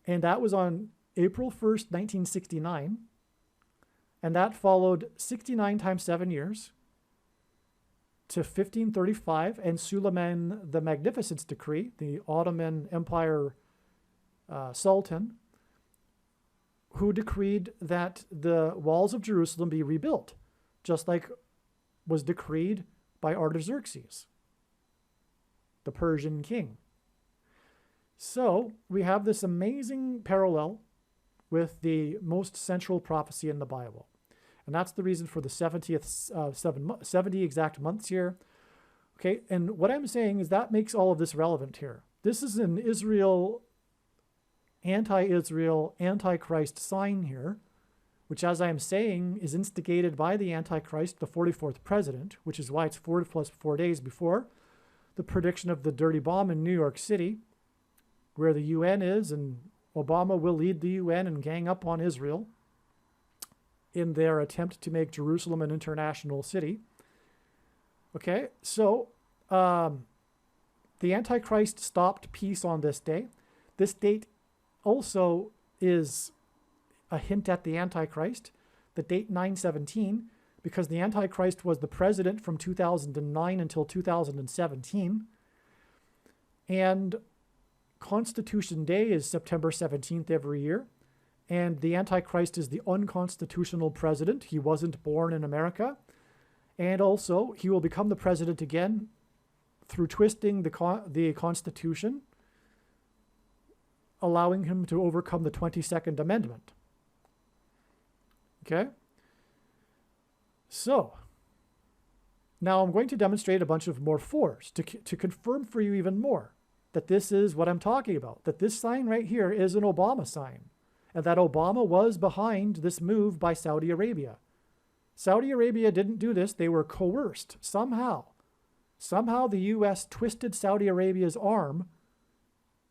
And that was on April 1st, 1969. And that followed 69 times 7 years to 1535 and Suleiman the Magnificent's decree, the Ottoman Empire Sultan, who decreed that the walls of Jerusalem be rebuilt, just like was decreed by Artaxerxes, the Persian king. So we have this amazing parallel with the most central prophecy in the Bible. And that's the reason for the 70 exact months here. Okay, and what I'm saying is that makes all of this relevant here. This is an Israel, anti-Israel, antichrist sign here, which, as I am saying, is instigated by the Antichrist, the 44th president, which is why it's 4 plus 4 days before the prediction of the dirty bomb in New York City, where the UN is, and Obama will lead the UN and gang up on Israel in their attempt to make Jerusalem an international city. Okay, so the Antichrist stopped peace on this day. This date also is a hint at the Antichrist, the date 9/17, because the Antichrist was the president from 2009 until 2017. And Constitution Day is September 17th every year. And the Antichrist is the unconstitutional president. He wasn't born in America. And also, he will become the president again through twisting the Constitution, allowing him to overcome the 22nd Amendment. Okay? So, now I'm going to demonstrate a bunch of more 4s to confirm for you even more that this is what I'm talking about, that this sign right here is an Obama sign, and that Obama was behind this move by Saudi Arabia. Saudi Arabia didn't do this. They were coerced somehow. Somehow the U.S. twisted Saudi Arabia's arm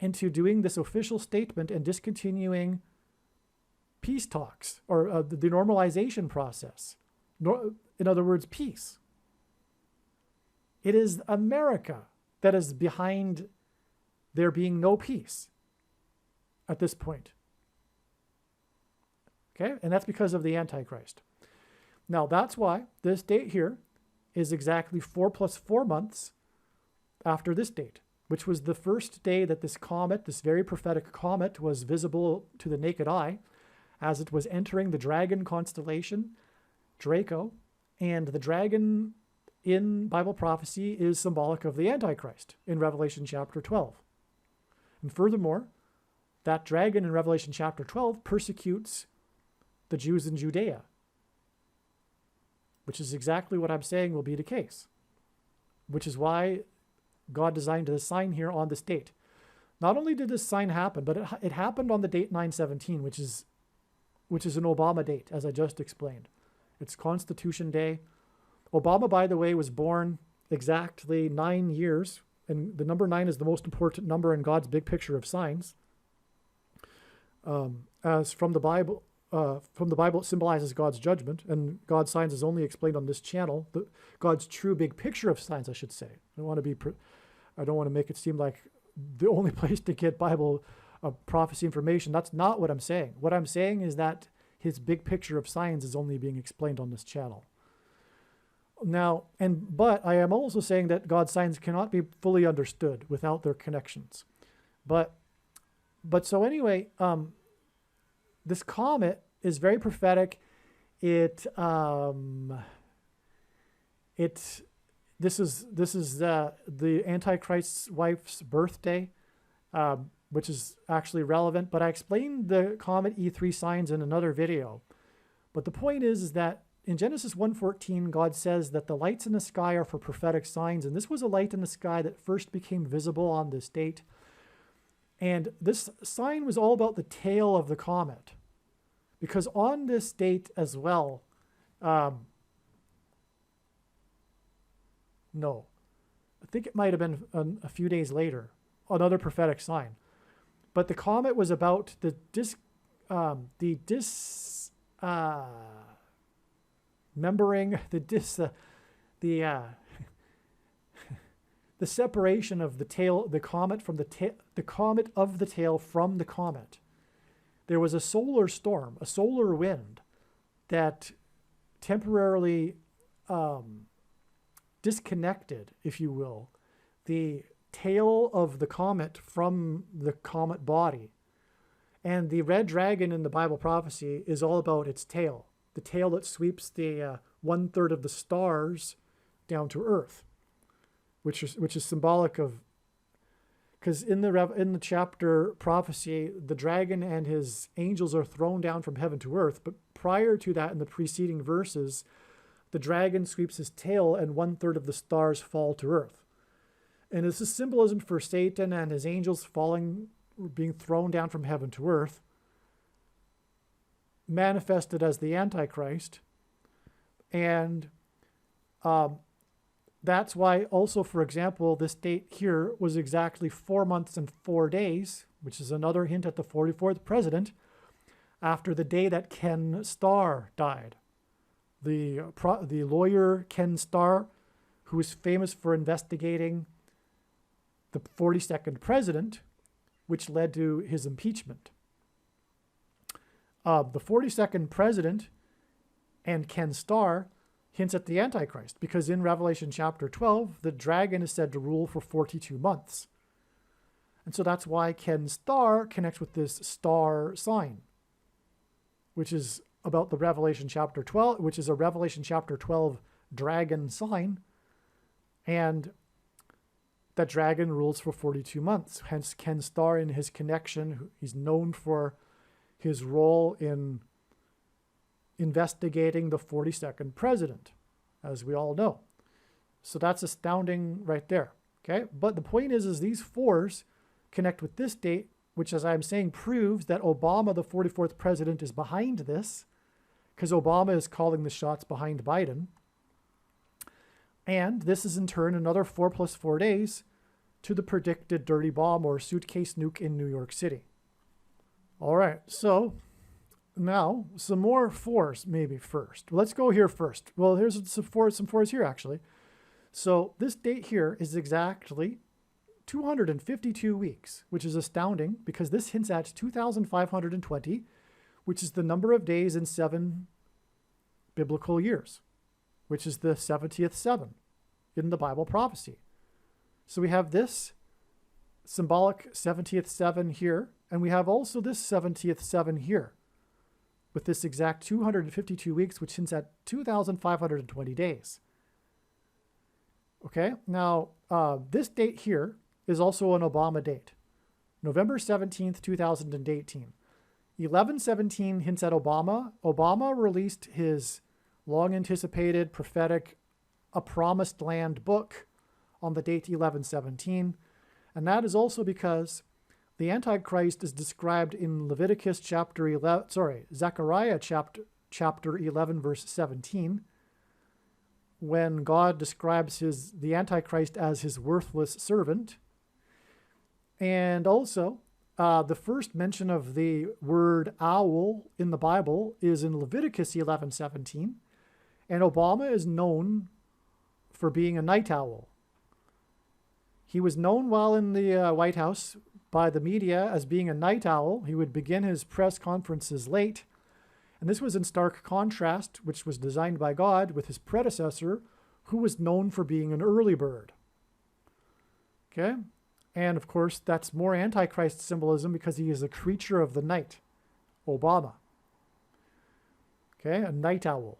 into doing this official statement and discontinuing peace talks, or the normalization process. In other words, peace. It is America that is behind there being no peace at this point. Okay, and that's because of the Antichrist. Now, that's why this date here is exactly 4 plus 4 months after this date, which was the first day that this comet, this very prophetic comet, was visible to the naked eye as it was entering the dragon constellation, Draco. And the dragon in Bible prophecy is symbolic of the Antichrist in Revelation chapter 12. And furthermore, that dragon in Revelation chapter 12 persecutes the Jews in Judea, which is exactly what I'm saying will be the case, which is why God designed this sign here on this date. Not only did this sign happen, but it happened on the date 9/17, which is an Obama date, as I just explained. It's Constitution Day. Obama, by the way, was born exactly 9 years, and the number 9 is the most important number in God's big picture of signs. As from the Bible, it symbolizes God's judgment, and God's signs is only explained on this channel. God's true big picture of signs, I should say. I don't want to make it seem like the only place to get Bible prophecy information. That's not what I'm saying. What I'm saying is that his big picture of signs is only being explained on this channel. Now, but I am also saying that God's signs cannot be fully understood without their connections. But so anyway, this comet is very prophetic. This is the Antichrist's wife's birthday, which is actually relevant. But I explained the comet E3 signs in another video. But the point is that in Genesis 1:14, God says that the lights in the sky are for prophetic signs, and this was a light in the sky that first became visible on this date. And this sign was all about the tail of the comet, because on this date as well, no, I think it might have been a few days later, another prophetic sign. But the comet was about remembering the separation of the tail, the comet from the comet of the tail from the comet. There was a solar storm, a solar wind that temporarily disconnected, if you will, the tail of the comet from the comet body. And the red dragon in the Bible prophecy is all about its tail, the tail that sweeps the 1/3 of the stars down to Earth, which is symbolic of, because in the chapter prophecy, the dragon and his angels are thrown down from heaven to earth. But prior to that, in the preceding verses, the dragon sweeps his tail and 1/3 of the stars fall to earth. And this is symbolism for Satan and his angels being thrown down from heaven to earth, manifested as the Antichrist. And that's why also, for example, this date here was exactly 4 months and 4 days, which is another hint at the 44th president, after the day that Ken Starr died. The lawyer Ken Starr, who is famous for investigating the 42nd president, which led to his impeachment. The 42nd president and Ken Starr hints at the Antichrist, because in Revelation chapter 12, the dragon is said to rule for 42 months. And so that's why Ken Starr connects with this star sign, which is about the Revelation chapter 12, which is a Revelation chapter 12 dragon sign. And that dragon rules for 42 months. Hence Ken Starr, in his connection, he's known for his role in investigating the 42nd president, as we all know. So that's astounding right there. Okay, but the point is these fours connect with this date, which, as I'm saying, proves that Obama, the 44th president, is behind this, because Obama is calling the shots behind Biden. And this is in turn another 4 + 4 days to the predicted dirty bomb or suitcase nuke in New York City. All right, so now some more fours maybe first. Let's go here first. Well, here's some fours here actually. So this date here is exactly 252 weeks, which is astounding because this hints at 2,520, which is the number of days in 7 biblical years, which is the 70th 7 in the Bible prophecy. So we have this symbolic 70th 7 here, and we have also this 70th 7 here, with this exact 252 weeks, which hints at 2,520 days. Okay, now this date here is also an Obama date, November 17th, 2018. 11/17 hints at Obama. Obama released his long-anticipated prophetic A Promised Land book on the date 11/17, and that is also because the Antichrist is described in Leviticus chapter 11, Zechariah chapter 11, verse 17, when God describes the Antichrist as his worthless servant. And also, the first mention of the word owl in the Bible is in Leviticus 11/17, and Obama is known for being a night owl. He was known while in the White House by the media as being a night owl. He would begin his press conferences late. And this was in stark contrast, which was designed by God, with his predecessor, who was known for being an early bird. Okay? And of course, that's more Antichrist symbolism because he is a creature of the night, Obama. Okay? A night owl.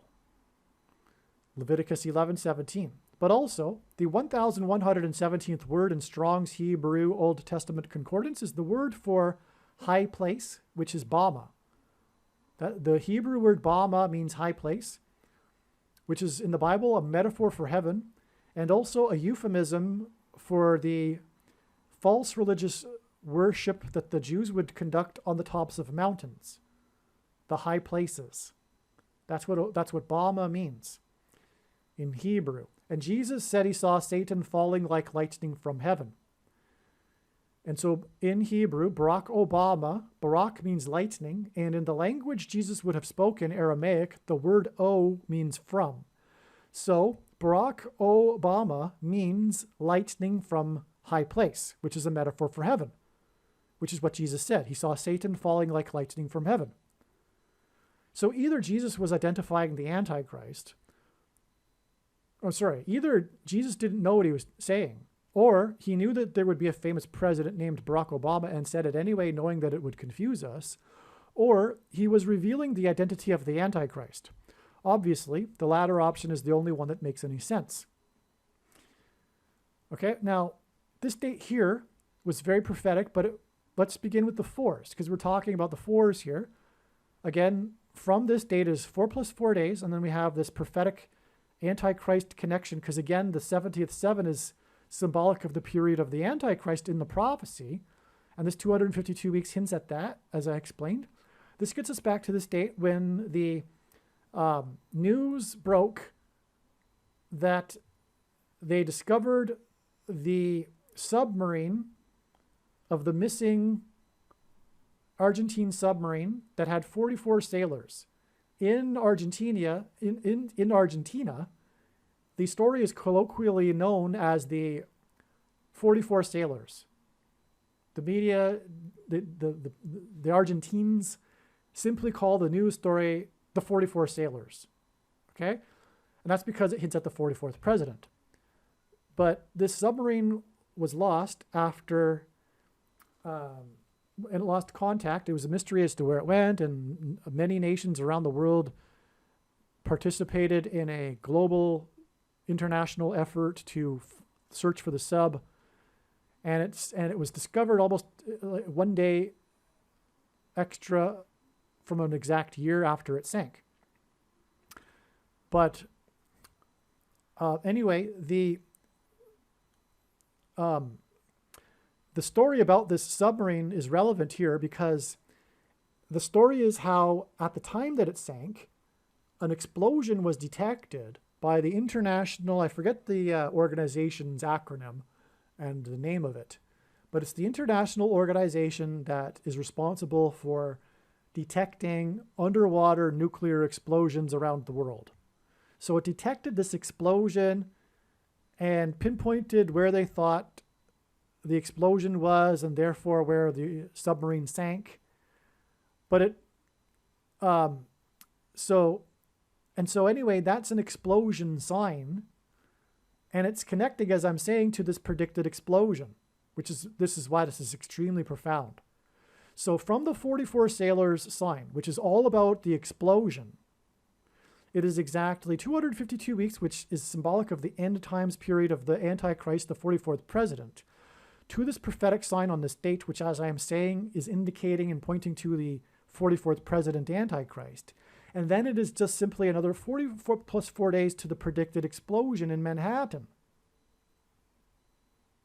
Leviticus 11:17. But also, the 1117th word in Strong's Hebrew Old Testament Concordance is the word for high place, which is Bama. The Hebrew word Bama means high place, which is in the Bible a metaphor for heaven, and also a euphemism for the false religious worship that the Jews would conduct on the tops of mountains, the high places. That's what Bama means in Hebrew. And Jesus said he saw Satan falling like lightning from heaven. And so in Hebrew, Barack Obama, Barak means lightning, and in the language Jesus would have spoken, Aramaic, the word O means from. So Barack Obama means lightning from high place, which is a metaphor for heaven, which is what Jesus said. He saw Satan falling like lightning from heaven. So either Jesus was identifying the Antichrist, either Jesus didn't know what he was saying, or he knew that there would be a famous president named Barack Obama and said it anyway, knowing that it would confuse us, or he was revealing the identity of the Antichrist. Obviously, the latter option is the only one that makes any sense. Okay, now, this date here was very prophetic, but let's begin with the fours, because we're talking about the fours here. Again, from this date is 4 plus 4 days, and then we have this prophetic Antichrist connection, because again, the 70th 7 is symbolic of the period of the Antichrist in the prophecy, and this 252 weeks hints at that, as I explained. This gets us back to this date when the news broke that they discovered the submarine of the missing Argentine submarine that had 44 sailors. In Argentina, in Argentina, the story is colloquially known as the 44 sailors. The media, the Argentines simply call the news story the 44 sailors. Okay? And that's because it hints at the 44th president. But this submarine was lost after and lost contact. It was a mystery as to where it went, and many nations around the world participated in a global international effort to search for the sub, and it was discovered almost 1 day extra from an exact year after it sank. But anyway, the story about this submarine is relevant here because the story is how, at the time that it sank, an explosion was detected by the international, I forget the organization's acronym and the name of it, but it's the international organization that is responsible for detecting underwater nuclear explosions around the world. So it detected this explosion and pinpointed where they thought the explosion was, and therefore where the submarine sank. But so anyway, that's an explosion sign, and it's connecting, as I'm saying, to this predicted explosion, this is why this is extremely profound. So from the 44 sailors sign, which is all about the explosion, it is exactly 252 weeks, which is symbolic of the end times period of the Antichrist, the 44th president, to this prophetic sign on this date, which, as I am saying, is indicating and pointing to the 44th president Antichrist. And then it is just simply another 44 plus 4 days to the predicted explosion in Manhattan.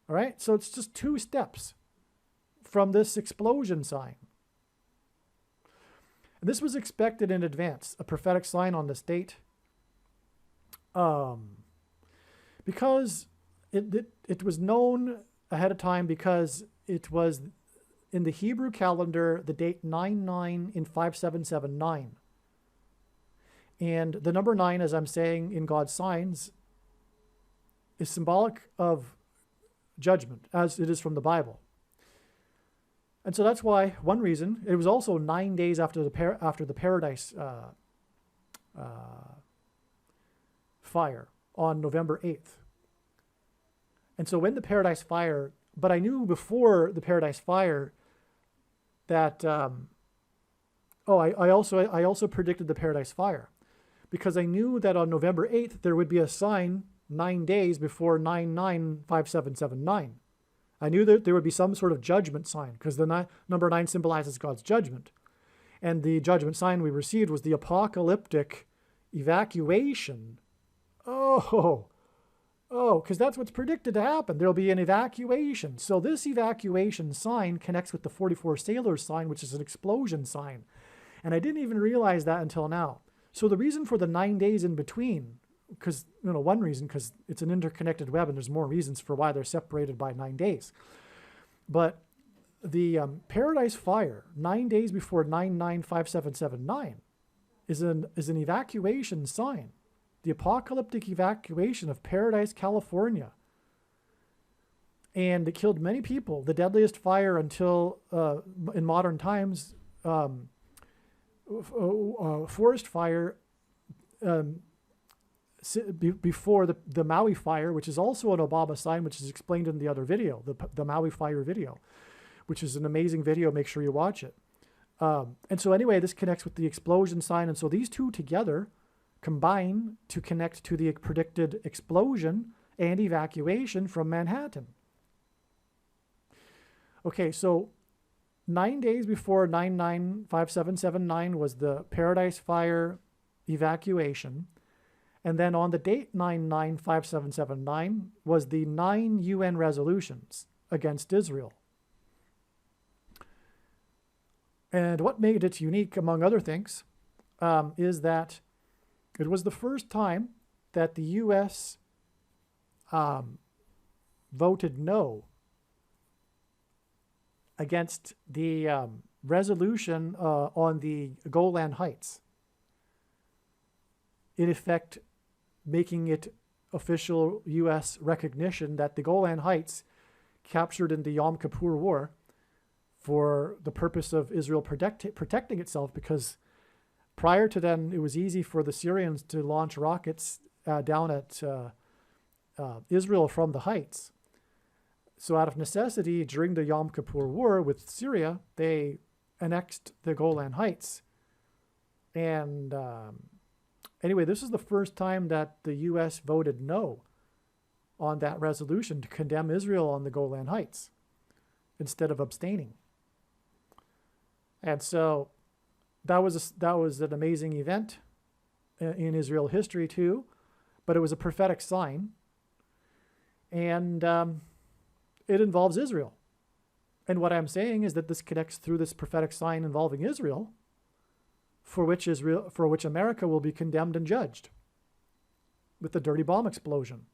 All right, so it's just 2 steps from this explosion sign. And this was expected in advance, a prophetic sign on this date, because it was known ahead of time, because it was in the Hebrew calendar, the date 9/9 in 5779. And the number 9, as I'm saying, in God's signs, is symbolic of judgment, as it is from the Bible. And so that's why, one reason, it was also 9 days after the Paradise fire on November 8th. And so when the Paradise fire, but I knew before the Paradise fire that, I also predicted the Paradise fire, because I knew that on November 8th there would be a sign 9 days before 9/9/5779. I knew that there would be some sort of judgment sign, because the number 9 symbolizes God's judgment. And the judgment sign we received was the apocalyptic evacuation. Because that's what's predicted to happen. There'll be an evacuation. So this evacuation sign connects with the 44 sailors sign, which is an explosion sign. And I didn't even realize that until now. So the reason for the 9 days in between, because, one reason, because it's an interconnected web, and there's more reasons for why they're separated by 9 days. But Paradise Fire, 9 days before 995779, is an evacuation sign. The apocalyptic evacuation of Paradise, California. And it killed many people. The deadliest fire until, in modern times, forest fire before the Maui fire, which is also an Obama sign, which is explained in the other video, the Maui fire video, which is an amazing video. Make sure you watch it. And so anyway, this connects with the explosion sign. And so these two together combine to connect to the predicted explosion and evacuation from Manhattan. Okay, so 9 days before 995779 was the Paradise Fire evacuation. And then on the date 995779 was the 9 UN resolutions against Israel. And what made it unique, among other things, is that it was the first time that the US voted no against the resolution on the Golan Heights. In effect, making it official U.S. recognition that the Golan Heights, captured in the Yom Kippur War for the purpose of Israel protecting itself, because prior to then, it was easy for the Syrians to launch rockets down at Israel from the heights. So out of necessity, during the Yom Kippur War with Syria, they annexed the Golan Heights. And anyway, this is the first time that the U.S. voted no on that resolution to condemn Israel on the Golan Heights instead of abstaining. And so that was an amazing event in Israel history too, but it was a prophetic sign. And it involves Israel. And what I'm saying is that this connects through this prophetic sign involving Israel, for which America will be condemned and judged with the dirty bomb explosion.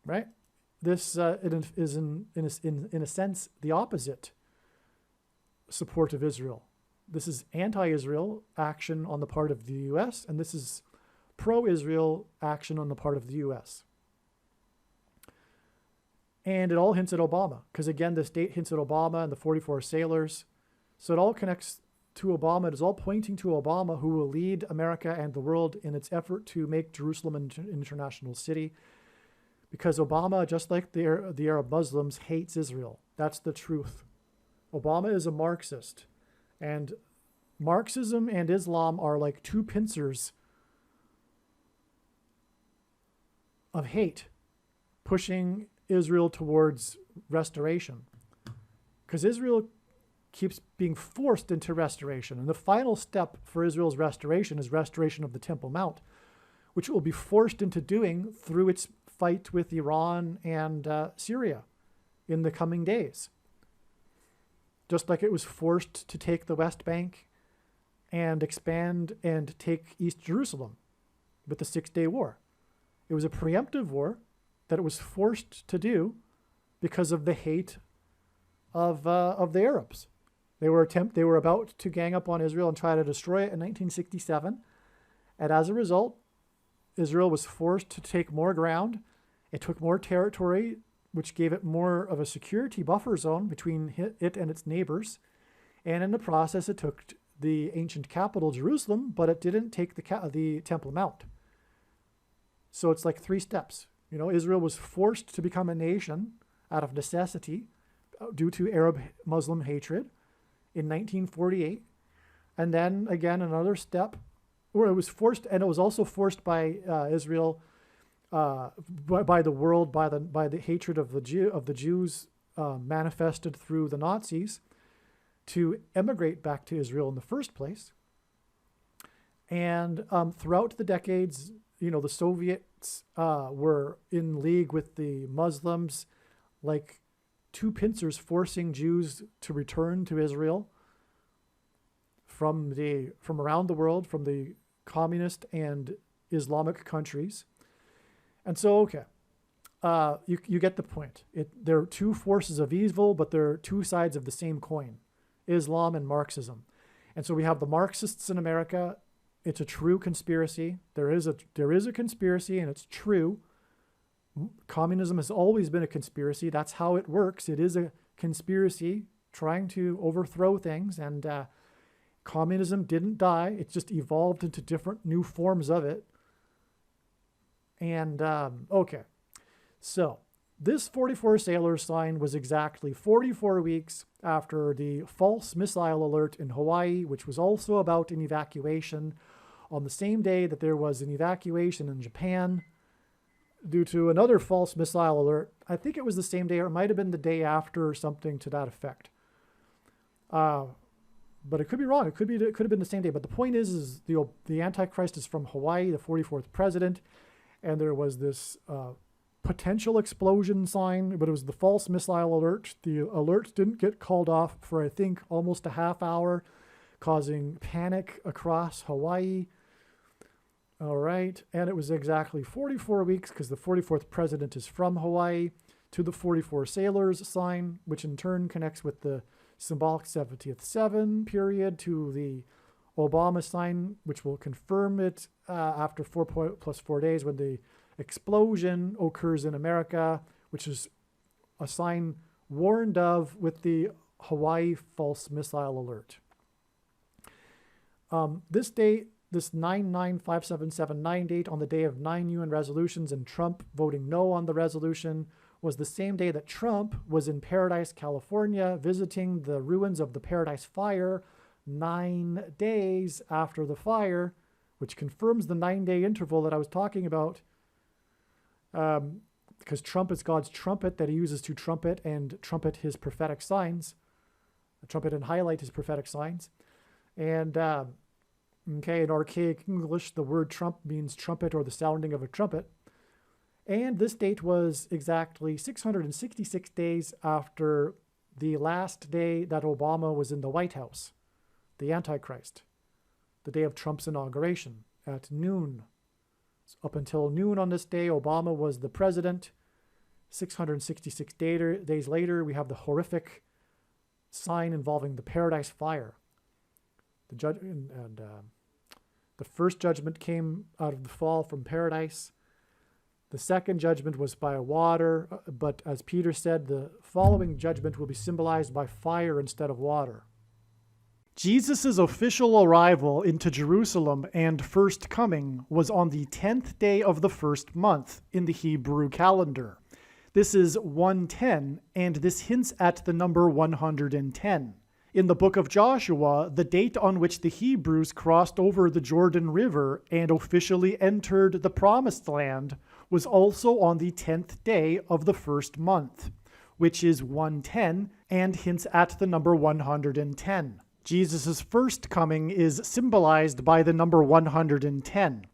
Right? This it is in a sense the opposite support of Israel. This is anti-Israel action on the part of the U.S., and this is pro-Israel action on the part of the U.S. And it all hints at Obama, because again, this date hints at Obama and the 44 sailors. So it all connects to Obama. It is all pointing to Obama, who will lead America and the world in its effort to make Jerusalem an international city. Because Obama, just like the Arab Muslims, hates Israel. That's the truth. Obama is a Marxist. And Marxism and Islam are like two pincers of hate, pushing Israel towards restoration. Because Israel keeps being forced into restoration. And the final step for Israel's restoration is restoration of the Temple Mount, which it will be forced into doing through its fight with Iran and Syria in the coming days. Just like it was forced to take the West Bank and expand and take East Jerusalem with the 6-Day War. It was a preemptive war that it was forced to do because of the hate of the Arabs. They were about to gang up on Israel and try to destroy it in 1967. And as a result, Israel was forced to take more ground. It took more territory, which gave it more of a security buffer zone between it and its neighbors. And in the process, it took the ancient capital, Jerusalem, but it didn't take the Temple Mount. So it's like 3 steps. You know, Israel was forced to become a nation out of necessity due to Arab Muslim hatred in 1948. And then again, another step where it was forced, and it was also forced by Israel, by the world, by the hatred of the Jews manifested through the Nazis, to emigrate back to Israel in the first place. And throughout the decades, you know, the Soviets were in league with the Muslims, like two pincers forcing Jews to return to Israel from around the world, from the communist and Islamic countries. And so, okay, you get the point. There are two forces of evil, but they're two sides of the same coin, Islam and Marxism. And so we have the Marxists in America. It's a true conspiracy. There is a conspiracy, and it's true. Communism has always been a conspiracy. That's how it works. It is a conspiracy trying to overthrow things, and communism didn't die. It just evolved into different new forms of it. And, okay. So this 44 sailors sign was exactly 44 weeks after the false missile alert in Hawaii, which was also about an evacuation, on the same day that there was an evacuation in Japan due to another false missile alert. I think it was the same day, or it might have been the day after, or something to that effect. But it could be wrong. It could have been the same day. But the point is the Antichrist is from Hawaii, the 44th president, and there was this potential explosion sign, but it was the false missile alert. The alert didn't get called off for, I think, almost a half hour, causing panic across Hawaii. All right, and it was exactly 44 weeks, because the 44th president is from Hawaii, to the 44 sailors sign, which in turn connects with the symbolic 70th seven period, to the Obama sign, which will confirm it after 4 plus 4 days, when the explosion occurs in America, which is a sign warned of with the Hawaii false missile alert. This date, this 9/9/5/7/7/9 date, on the day of 9 UN resolutions and Trump voting no on the resolution, was the same day that Trump was in Paradise, California, visiting the ruins of the Paradise Fire 9 days after the fire, which confirms the 9-day interval that I was talking about. Because trump is God's trumpet that he uses to trumpet and trumpet his prophetic signs, trumpet and highlight his prophetic signs. And, okay, in archaic English, the word trump means trumpet or the sounding of a trumpet. And this date was exactly 666 days after the last day that Obama was in the White House, the Antichrist, the day of Trump's inauguration at noon. Up until noon on this day, Obama was the president. 666 days later, we have the horrific sign involving the Paradise Fire. The first judgment came out of the fall from paradise. The second judgment was by water, but as Peter said, the following judgment will be symbolized by fire instead of water. Jesus' official arrival into Jerusalem and first coming was on the 10th day of the first month in the Hebrew calendar. This is 110, and this hints at the number 110. In the book of Joshua, the date on which the Hebrews crossed over the Jordan River and officially entered the Promised Land was also on the 10th day of the first month, which is 110, and hints at the number 110. Jesus' first coming is symbolized by the number 110.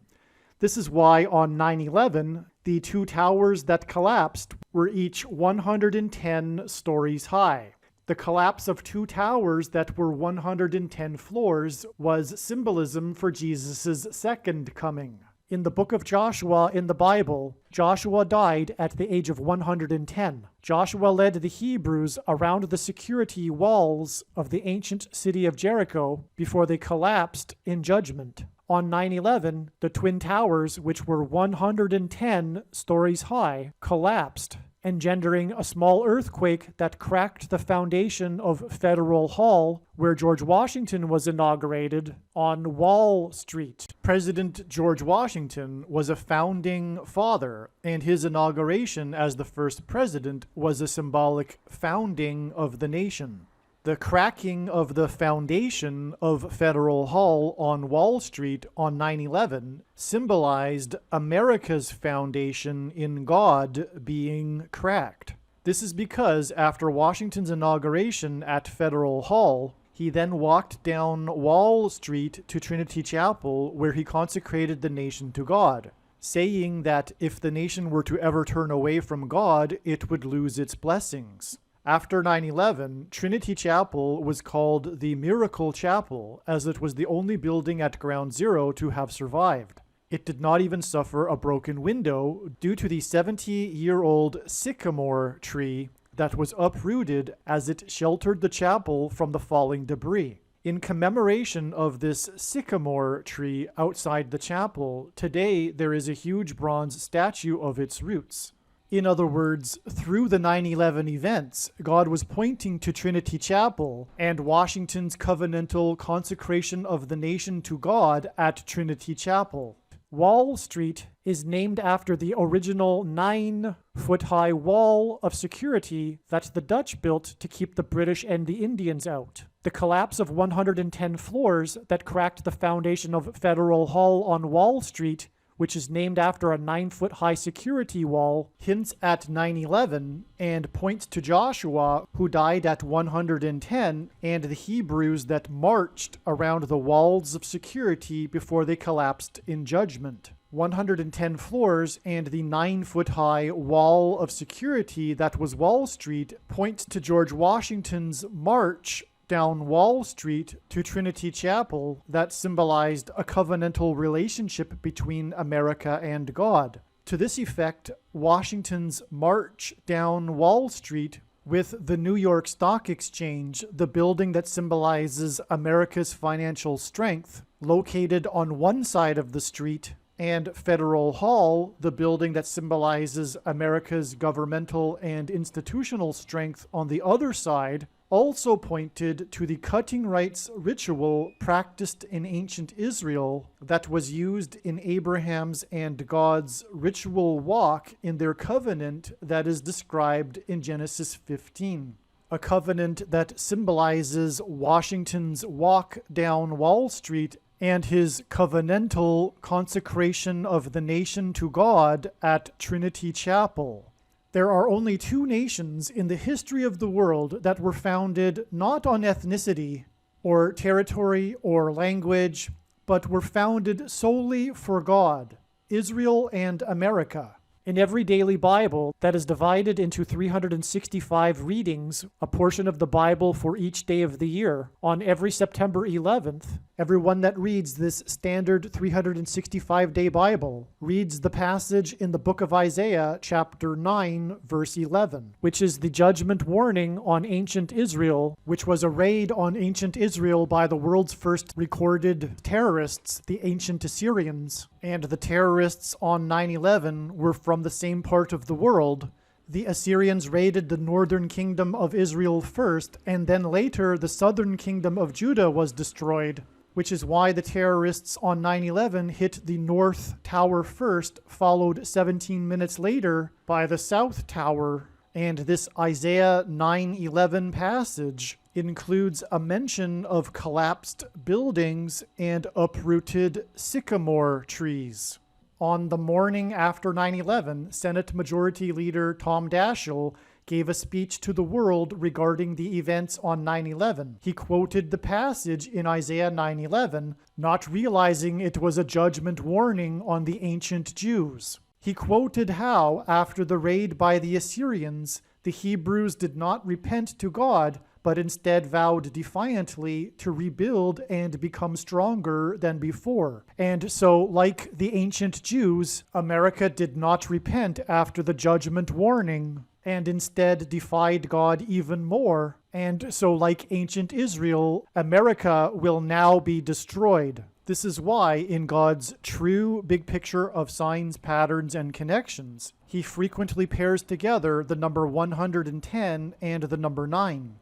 This is why on 9/11, the two towers that collapsed were each 110 stories high. The collapse of two towers that were 110 floors was symbolism for Jesus' second coming. In the book of Joshua in the Bible, Joshua died at the age of 110. Joshua led the Hebrews around the security walls of the ancient city of Jericho before they collapsed in judgment. On 9/11, the Twin Towers, which were 110 stories high, collapsed, engendering a small earthquake that cracked the foundation of Federal Hall, where George Washington was inaugurated, on Wall Street. President George Washington was a founding father, and his inauguration as the first president was a symbolic founding of the nation. The cracking of the foundation of Federal Hall on Wall Street on 9/11 symbolized America's foundation in God being cracked. This is because after Washington's inauguration at Federal Hall, he then walked down Wall Street to Trinity Chapel, where he consecrated the nation to God, saying that if the nation were to ever turn away from God, it would lose its blessings. After 9/11, Trinity Chapel was called the Miracle Chapel, as it was the only building at Ground Zero to have survived. It did not even suffer a broken window due to the 70-year-old sycamore tree that was uprooted as it sheltered the chapel from the falling debris. In commemoration of this sycamore tree outside the chapel, today there is a huge bronze statue of its roots. In other words, through the 9/11 events, God was pointing to Trinity Chapel and Washington's covenantal consecration of the nation to God at Trinity Chapel. Wall Street is named after the original 9-foot-high wall of security that the Dutch built to keep the British and the Indians out. The collapse of 110 floors that cracked the foundation of Federal Hall on Wall Street, which is named after a 9-foot-high security wall, hints at 9/11 and points to Joshua, who died at 110, and the Hebrews that marched around the walls of security before they collapsed in judgment. 110 floors and the 9-foot-high wall of security that was Wall Street points to George Washington's march down Wall Street to Trinity Chapel that symbolized a covenantal relationship between America and God. To this effect, Washington's march down Wall Street with the New York Stock Exchange, the building that symbolizes America's financial strength, located on one side of the street, and Federal Hall, the building that symbolizes America's governmental and institutional strength on the other side, also pointed to the cutting rights ritual practiced in ancient Israel that was used in Abraham's and God's ritual walk in their covenant that is described in Genesis 15. A covenant that symbolizes Washington's walk down Wall Street and his covenantal consecration of the nation to God at Trinity Chapel. There are only two nations in the history of the world that were founded not on ethnicity or territory or language, but were founded solely for God: Israel and America. In every daily Bible that is divided into 365 readings, a portion of the Bible for each day of the year, on every September 11th, everyone that reads this standard 365-day Bible reads the passage in the book of Isaiah, chapter 9, verse 11, which is the judgment warning on ancient Israel, which was a raid on ancient Israel by the world's first recorded terrorists, the ancient Assyrians. And the terrorists on 9/11 were from the same part of the world. The Assyrians raided the northern kingdom of Israel first, and then later the southern kingdom of Judah was destroyed, which is why the terrorists on 9/11 hit the North Tower first, followed 17 minutes later by the South Tower. And this Isaiah 9:11 passage includes a mention of collapsed buildings and uprooted sycamore trees. On the morning after 9/11, Senate Majority Leader Tom Daschle gave a speech to the world regarding the events on 9/11. He quoted the passage in Isaiah 9:11, not realizing it was a judgment warning on the ancient Jews. He quoted how, after the raid by the Assyrians, the Hebrews did not repent to God, but instead vowed defiantly to rebuild and become stronger than before. And so, like the ancient Jews, America did not repent after the judgment warning, and instead defied God even more. And so, like ancient Israel, America will now be destroyed. This is why, in God's true big picture of signs, patterns, and connections, he frequently pairs together the number 110 and the number 9.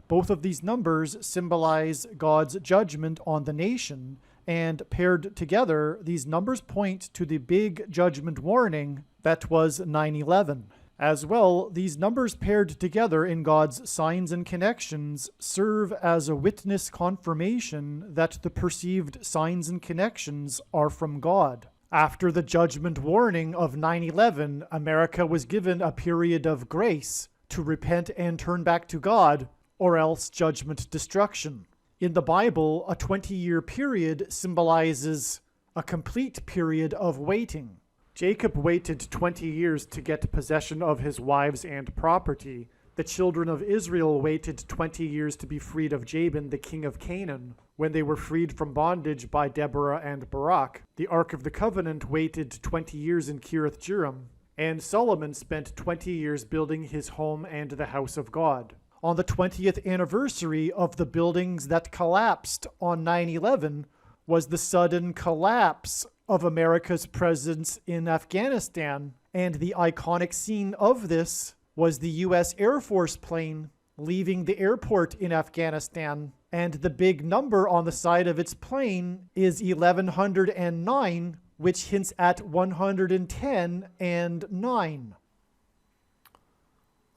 Both of these numbers symbolize God's judgment on the nation, and paired together, these numbers point to the big judgment warning that was 9/11. As well, these numbers paired together in God's signs and connections serve as a witness confirmation that the perceived signs and connections are from God. After the judgment warning of 9/11, America was given a period of grace to repent and turn back to God, or else judgment destruction. In the Bible, a 20-year period symbolizes a complete period of waiting. Jacob waited 20 years to get possession of his wives and property. The children of Israel waited 20 years to be freed of Jabin, the king of Canaan, when they were freed from bondage by Deborah and Barak. The Ark of the Covenant waited 20 years in Kiriath Jearim, and Solomon spent 20 years building his home and the house of God. On the 20th anniversary of the buildings that collapsed on 9/11 was the sudden collapse of America's presence in Afghanistan, and the iconic scene of this was the US Air Force plane leaving the airport in Afghanistan, and the big number on the side of its plane is 1109, which hints at 110 and 9.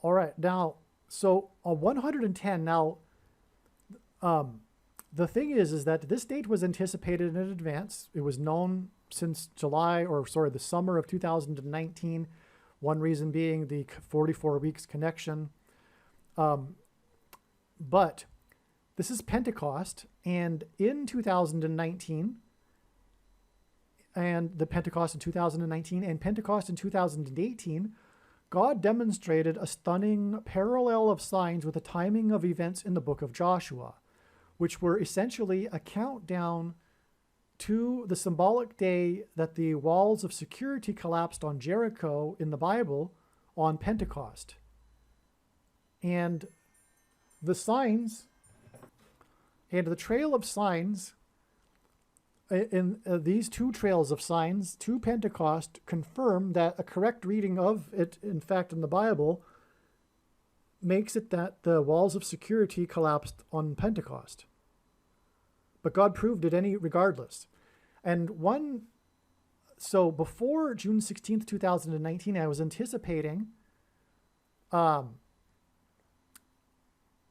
All right, now, so 110, now, the thing is that this date was anticipated in advance. It was known since the summer of 2019. One reason being the 44 weeks connection. But this is Pentecost, and in 2019, and the Pentecost in 2019 and Pentecost in 2018, God demonstrated a stunning parallel of signs with the timing of events in the book of Joshua, which were essentially a countdown to the symbolic day that the walls of security collapsed on Jericho in the Bible on Pentecost. And the signs and the trail of signs in these two trails of signs to Pentecost confirm that a correct reading of it, in fact, in the Bible, makes it that the walls of security collapsed on Pentecost. But God proved it regardless. And so before June 16th, 2019, I was anticipating for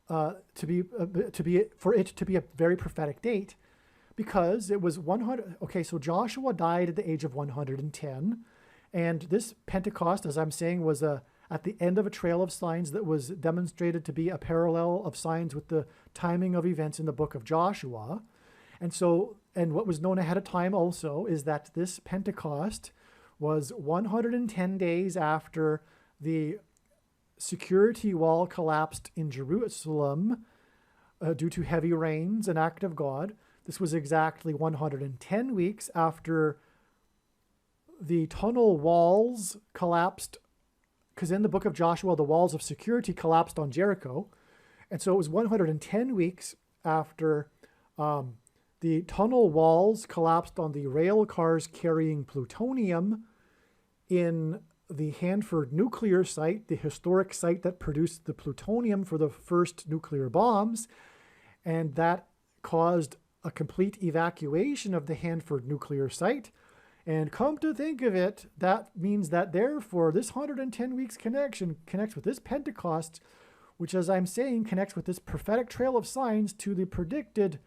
it to be a very prophetic date, because it was 100. Okay, so Joshua died at the age of 110, and this Pentecost, as I'm saying, was at the end of a trail of signs that was demonstrated to be a parallel of signs with the timing of events in the book of Joshua. And what was known ahead of time also is that this Pentecost was 110 days after the security wall collapsed in Jerusalem due to heavy rains, an act of God. This was exactly 110 weeks after the tunnel walls collapsed, because in the book of Joshua, the walls of security collapsed on Jericho. And so it was 110 weeks after the tunnel walls collapsed on the rail cars carrying plutonium in the Hanford nuclear site, the historic site that produced the plutonium for the first nuclear bombs. And that caused a complete evacuation of the Hanford nuclear site. And come to think of it, that means that therefore this 110 weeks connection connects with this Pentecost, which, as I'm saying, connects with this prophetic trail of signs to the predicted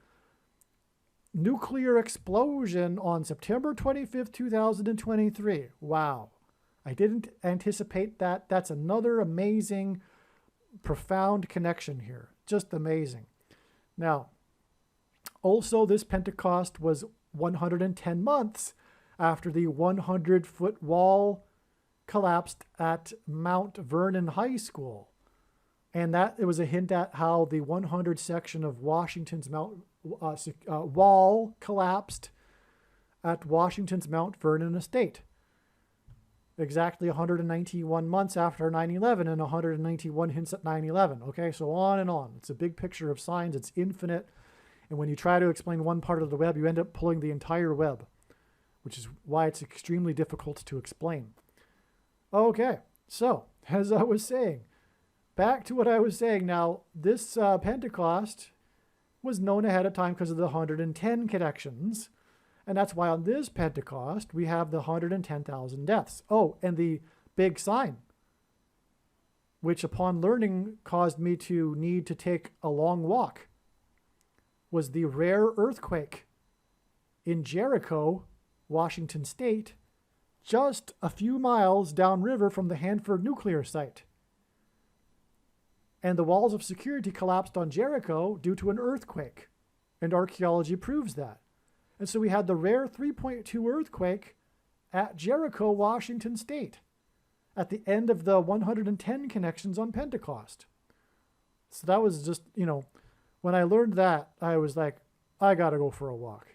nuclear explosion on September 25th, 2023. Wow. I didn't anticipate that. That's another amazing, profound connection here. Just amazing. Now, also this Pentecost was 110 months after the 100-foot wall collapsed at Mount Vernon High School. And that it was a hint at how the 100 section of Washington's wall collapsed at Washington's Mount Vernon estate. Exactly 191 months after 9/11 and 191 hints at 9/11. Okay, so on and on. It's a big picture of signs. It's infinite. And when you try to explain one part of the web, you end up pulling the entire web, which is why it's extremely difficult to explain. Okay, so as I was saying, back to what I was saying now, this Pentecost was known ahead of time because of the 110 connections. And that's why on this Pentecost, we have the 110,000 deaths. Oh, and the big sign, which upon learning caused me to need to take a long walk, was the rare earthquake in Jericho, Washington State, just a few miles downriver from the Hanford nuclear site. And the walls of security collapsed on Jericho due to an earthquake. And archaeology proves that. And so we had the rare 3.2 earthquake at Jericho, Washington State, at the end of the 110 connections on Pentecost. So that was just, when I learned that, I was like, I got to go for a walk.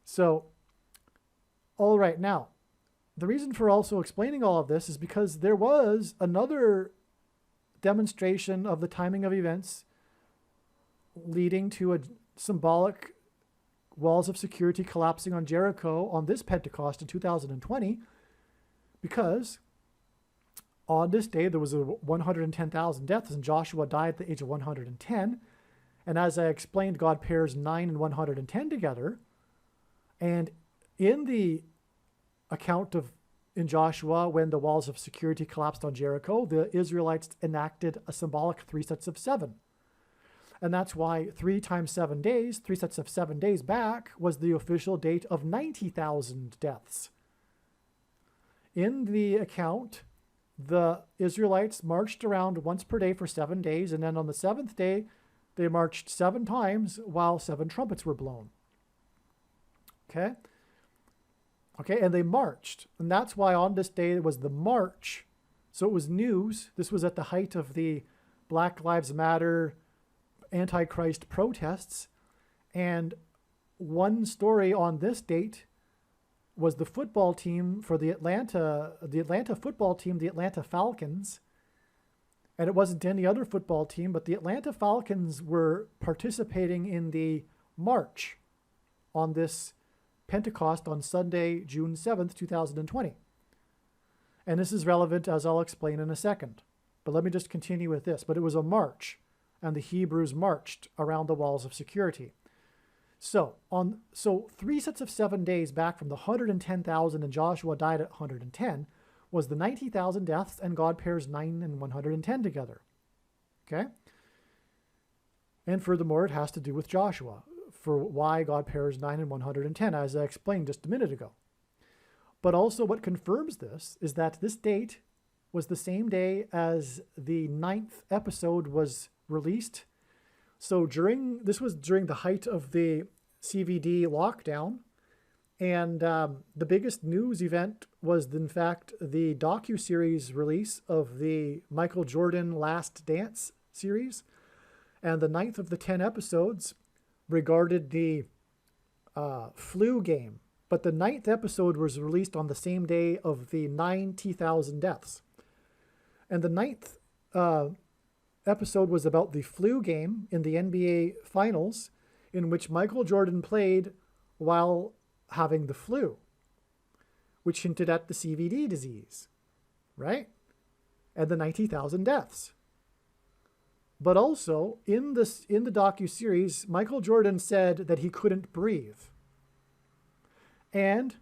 So, all right, now, the reason for also explaining all of this is because there was another demonstration of the timing of events leading to a symbolic walls of security collapsing on Jericho on this Pentecost in 2020, because on this day there was 110,000 deaths and Joshua died at the age of 110. And as I explained, God pairs 9 and 110 together. And in the account of in Joshua, when the walls of security collapsed on Jericho, the Israelites enacted a symbolic 3 sets of 7. And that's why 3 times 7 days, 3 sets of 7 days back, was the official date of 90,000 deaths. In the account, the Israelites marched around once per day for 7 days, and then on the 7th day, they marched 7 times while 7 trumpets were blown. Okay, and they marched. And that's why on this day it was the march. So it was news. This was at the height of the Black Lives Matter Antichrist protests. And one story on this date was the football team for the Atlanta football team, the Atlanta Falcons. And it wasn't any other football team, but the Atlanta Falcons were participating in the march on this Pentecost on Sunday, June 7th, 2020. And this is relevant, as I'll explain in a second. But let me just continue with this. But it was a march, and the Hebrews marched around the walls of security. So 3 sets of 7 days back from the 110,000 and Joshua died at 110 was the 90,000 deaths, and God pairs 9 and 110 together. Okay? And furthermore, it has to do with Joshua, for why God pairs 9 and 110, as I explained just a minute ago. But also what confirms this is that this date was the same day as the 9th episode was released. So this was during the height of the CVD lockdown. And the biggest news event was, in fact, the docu-series release of the Michael Jordan Last Dance series. And the 9th of the 10 episodes regarded the flu game. But the 9th episode was released on the same day of the 90,000 deaths. And the 9th episode was about the flu game in the NBA Finals, in which Michael Jordan played while having the flu, which hinted at the CVD disease, right? And the 90,000 deaths. But also, in the docu-series, Michael Jordan said that he couldn't breathe. And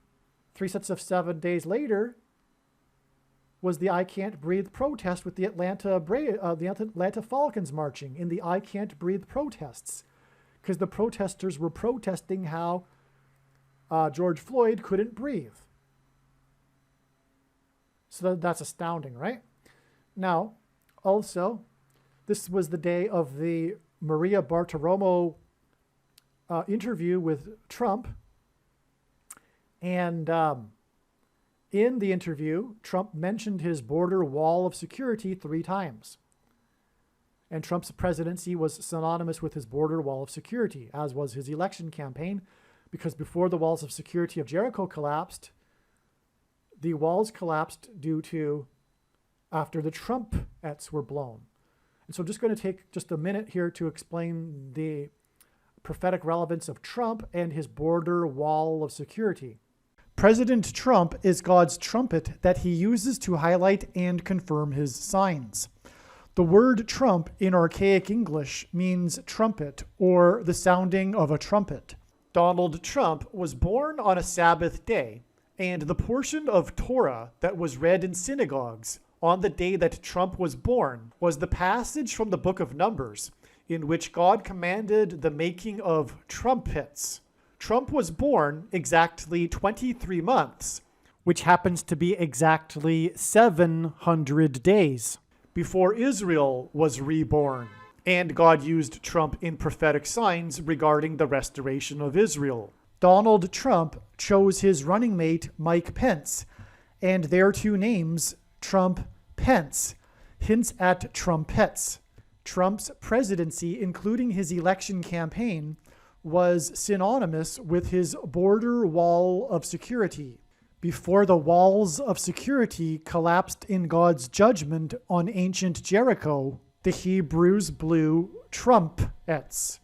3 sets of 7 days later was the I Can't Breathe protest with the Atlanta Falcons marching in the I Can't Breathe protests, because the protesters were protesting how George Floyd couldn't breathe. So that's astounding, right? Now, also, this was the day of the Maria Bartiromo interview with Trump. And in the interview, Trump mentioned his border wall of security 3 times. And Trump's presidency was synonymous with his border wall of security, as was his election campaign, because before the walls of security of Jericho collapsed, the walls collapsed after the trumpets were blown. And so I'm just going to take just a minute here to explain the prophetic relevance of Trump and his border wall of security. President Trump is God's trumpet that he uses to highlight and confirm his signs. The word trump in archaic English means trumpet or the sounding of a trumpet. Donald Trump was born on a Sabbath day, and the portion of Torah that was read in synagogues on the day that Trump was born was the passage from the book of Numbers, in which God commanded the making of trumpets. Trump was born exactly 23 months, which happens to be exactly 700 days, before Israel was reborn. And God used Trump in prophetic signs regarding the restoration of Israel. Donald Trump chose his running mate, Mike Pence, and their 2 names, Trump Pence, hints at trumpets. Trump's presidency, including his election campaign, was synonymous with his border wall of security. Before the walls of security collapsed in God's judgment on ancient Jericho, the Hebrews blew trumpets.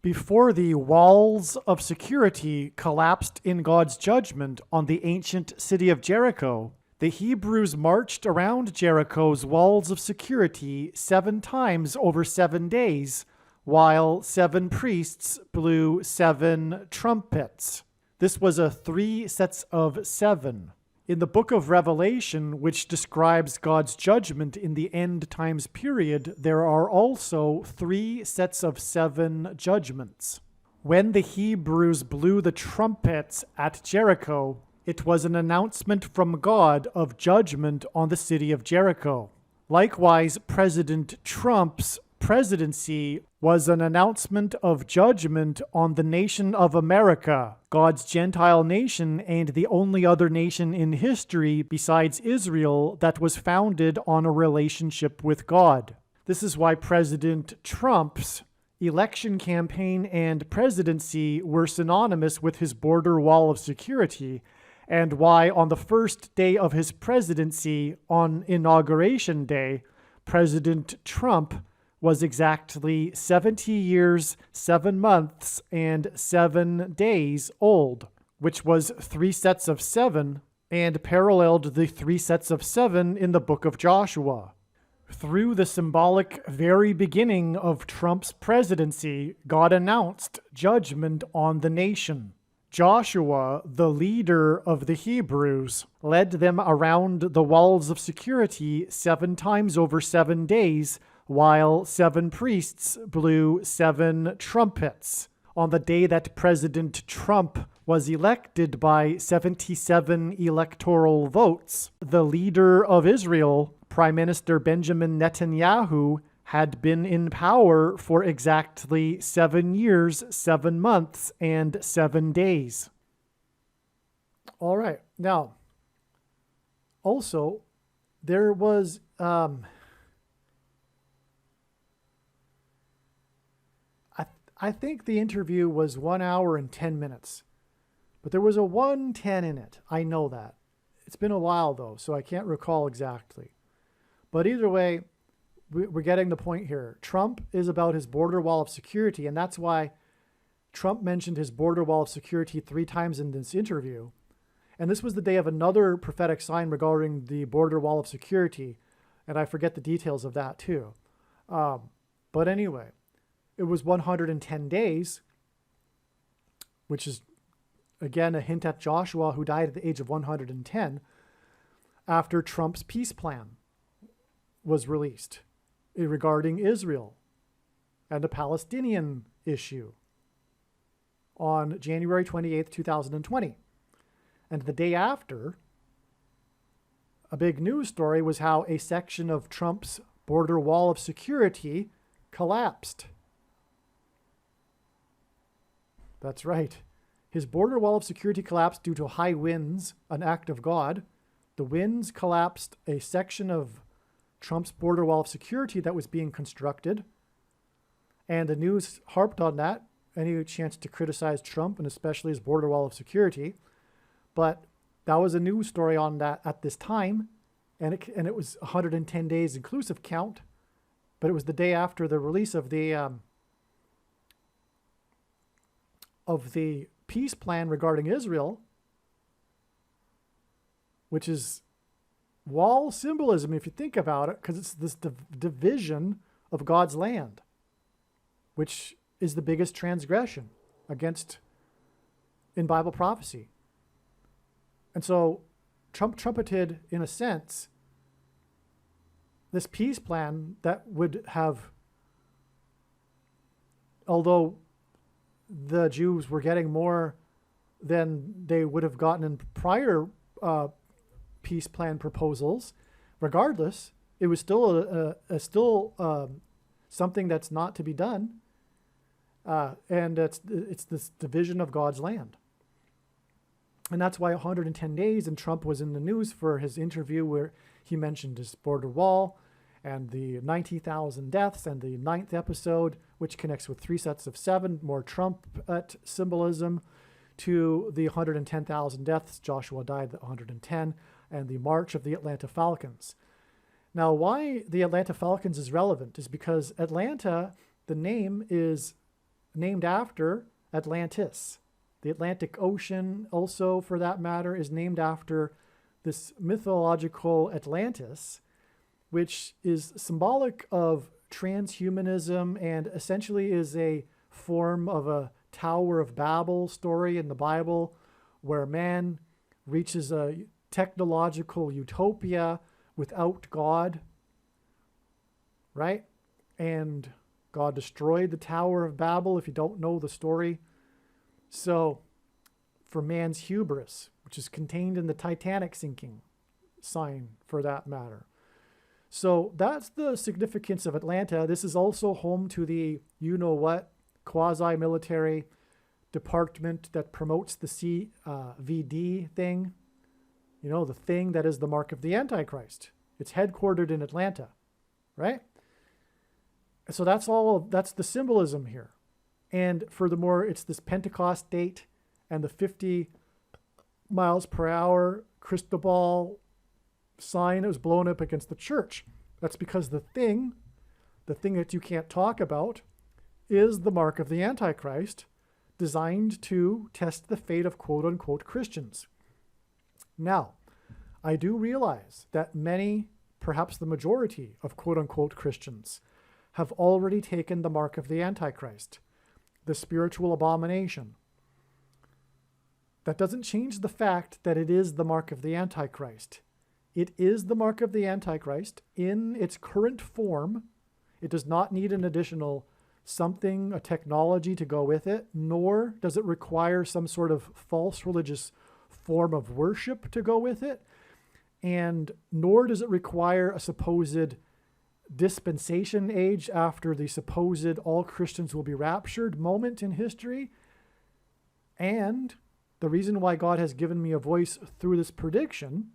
Before the walls of security collapsed in God's judgment on the ancient city of Jericho, the Hebrews marched around Jericho's walls of security 7 times over 7 days, while 7 priests blew 7 trumpets. This was a 3 sets of 7. In the book of Revelation, which describes God's judgment in the end times period, there are also 3 sets of 7 judgments. When the Hebrews blew the trumpets at Jericho, it was an announcement from God of judgment on the city of Jericho. Likewise, President Trump's presidency was an announcement of judgment on the nation of America, God's Gentile nation and the only other nation in history besides Israel that was founded on a relationship with God. This is why President Trump's election campaign and presidency were synonymous with his border wall of security, and why on the first day of his presidency, on Inauguration Day, President Trump was exactly 70 years, 7 months, and 7 days old, which was 3 sets of 7 and paralleled the 3 sets of 7 in the book of Joshua. Through the symbolic very beginning of Trump's presidency, God announced judgment on the nation. Joshua, the leader of the Hebrews, led them around the walls of security 7 times over 7 days, while 7 priests blew 7 trumpets. On the day that President Trump was elected by 77 electoral votes, the leader of Israel, Prime Minister Benjamin Netanyahu, had been in power for exactly 7 years, 7 months, and 7 days. All right. Now, also, there was I think the interview was 1 hour and 10 minutes, but there was a 1:10 in it. I know that. It's been a while though, so I can't recall exactly. But either way, we're getting the point here. Trump is about his border wall of security, and that's why Trump mentioned his border wall of security 3 times in this interview. And this was the day of another prophetic sign regarding the border wall of security, and I forget the details of that too. But anyway, it was 110 days, which is, again, a hint at Joshua, who died at the age of 110, after Trump's peace plan was released regarding Israel and the Palestinian issue on January 28th, 2020. And the day after, a big news story was how a section of Trump's border wall of security collapsed. That's right. His border wall of security collapsed due to high winds, an act of God. The winds collapsed a section of Trump's border wall of security that was being constructed. And the news harped on that, any chance to criticize Trump and especially his border wall of security. But that was a news story on that at this time. And it was 110 days inclusive count. But it was the day after the release of the peace plan regarding Israel, which is wall symbolism if you think about it, because it's this division of God's land, which is the biggest transgression in Bible prophecy. And so Trump trumpeted, in a sense, this peace plan that would have, although the Jews were getting more than they would have gotten in prior peace plan proposals, regardless, it was still something that's not to be done, and it's this division of God's land. And that's why 110 days, and Trump was in the news for his interview where he mentioned his border wall, and the 90,000 deaths, and the ninth episode, which connects with 3 sets of 7, more trumpet symbolism, to the 110,000 deaths. Joshua died at 110, and the march of the Atlanta Falcons. Now, why the Atlanta Falcons is relevant is because Atlanta, the name is named after Atlantis. The Atlantic Ocean, also for that matter, is named after this mythological Atlantis, which is symbolic of transhumanism and essentially is a form of a Tower of Babel story in the Bible, where man reaches a technological utopia without God, right? And God destroyed the Tower of Babel, if you don't know the story. So, for man's hubris, which is contained in the Titanic sinking sign, for that matter. So that's the significance of Atlanta. This is also home to the you-know-what quasi-military department that promotes the CVD thing. You know, the thing that is the mark of the Antichrist. It's headquartered in Atlanta, right? So that's the symbolism here. And furthermore, it's this Pentecost date and the 50 miles per hour crystal ball sign that was blown up against the church. That's because the thing that you can't talk about, is the mark of the Antichrist, designed to test the fate of quote-unquote Christians. Now, I do realize that many, perhaps the majority of quote-unquote Christians, have already taken the mark of the Antichrist, the spiritual abomination. That doesn't change the fact that it is the mark of the Antichrist. It is the mark of the Antichrist in its current form. It does not need an additional something, a technology to go with it, nor does it require some sort of false religious form of worship to go with it, and nor does it require a supposed dispensation age after the supposed all Christians will be raptured moment in history. And the reason why God has given me a voice through this prediction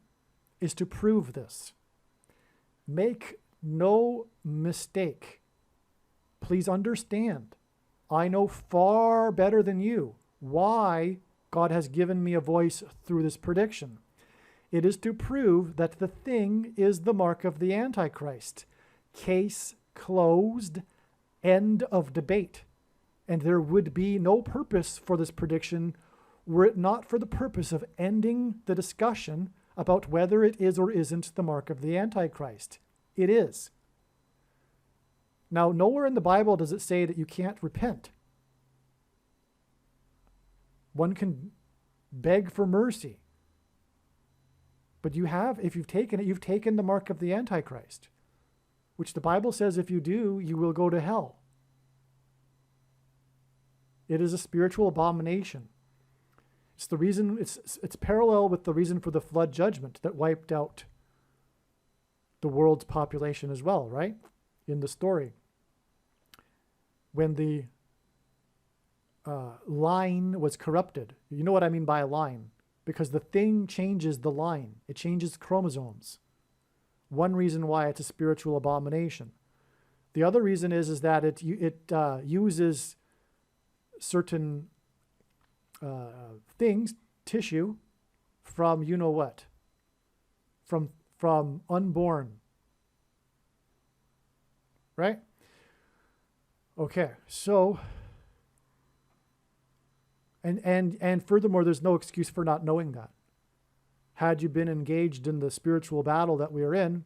is to prove this. Make no mistake. Please understand, I know far better than you why God has given me a voice through this prediction. It is to prove that the thing is the mark of the Antichrist. Case closed. End of debate. And there would be no purpose for this prediction were it not for the purpose of ending the discussion about whether it is or isn't the mark of the Antichrist. It is. Now, nowhere in the Bible does it say that you can't repent. One can beg for mercy. But you have, if you've taken it, you've taken the mark of the Antichrist, which the Bible says if you do, you will go to hell. It is a spiritual abomination. It's the reason, it's parallel with the reason for the flood judgment that wiped out the world's population as well, right? In the story. When the line was corrupted. You know what I mean by a line? Because the thing changes the line. It changes chromosomes. One reason why it's a spiritual abomination. The other reason is that it uses certain things, tissue, from you know what, from unborn, right? Okay, so and furthermore, there's no excuse for not knowing that. Had you been engaged in the spiritual battle that we are in,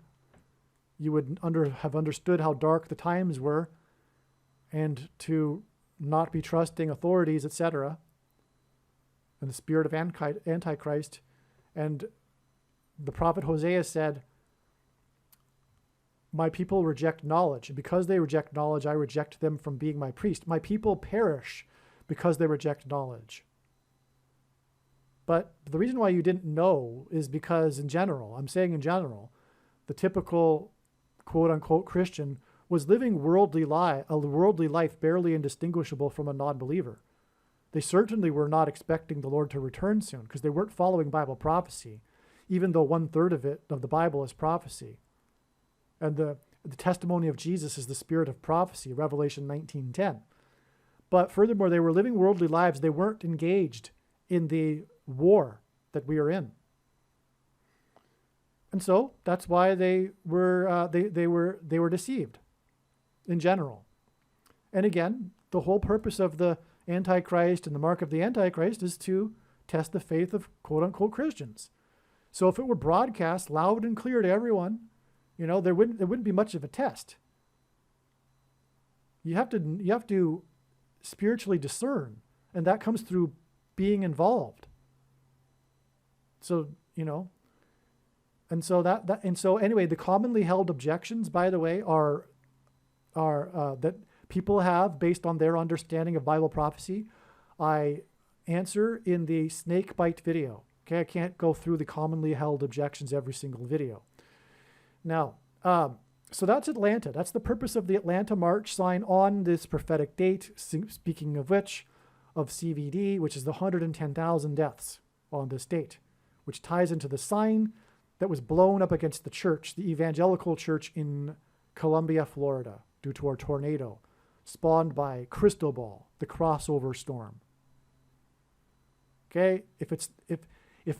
you would have understood how dark the times were, and to not be trusting authorities, etc., and the spirit of Antichrist. And the prophet Hosea said, my people reject knowledge, and because they reject knowledge, I reject them from being my priest. My people perish because they reject knowledge. But the reason why you didn't know is because in general, I'm saying in general, the typical quote-unquote Christian was living a worldly life barely indistinguishable from a non-believer. They certainly were not expecting the Lord to return soon because they weren't following Bible prophecy, even though 1/3 of the Bible is prophecy. And the testimony of Jesus is the spirit of prophecy, Revelation 19:10. But furthermore, they were living worldly lives. They weren't engaged in the war that we are in. And so that's why they were deceived in general. And again, the whole purpose of the Antichrist and the mark of the Antichrist is to test the faith of quote-unquote Christians. So if it were broadcast loud and clear to everyone, there wouldn't be much of a test. You have to spiritually discern, and that comes through being involved. So, and so anyway, the commonly held objections, by the way, are that people have based on their understanding of Bible prophecy. I answer in the snake bite video. Okay, I can't go through the commonly held objections every single video. Now, so that's Atlanta. That's the purpose of the Atlanta March sign on this prophetic date, speaking of which, of CVD, which is the 110,000 deaths on this date, which ties into the sign that was blown up against the church, the evangelical church in Columbia, Florida, due to a tornado spawned by Cristobal, the crossover storm. Okay, if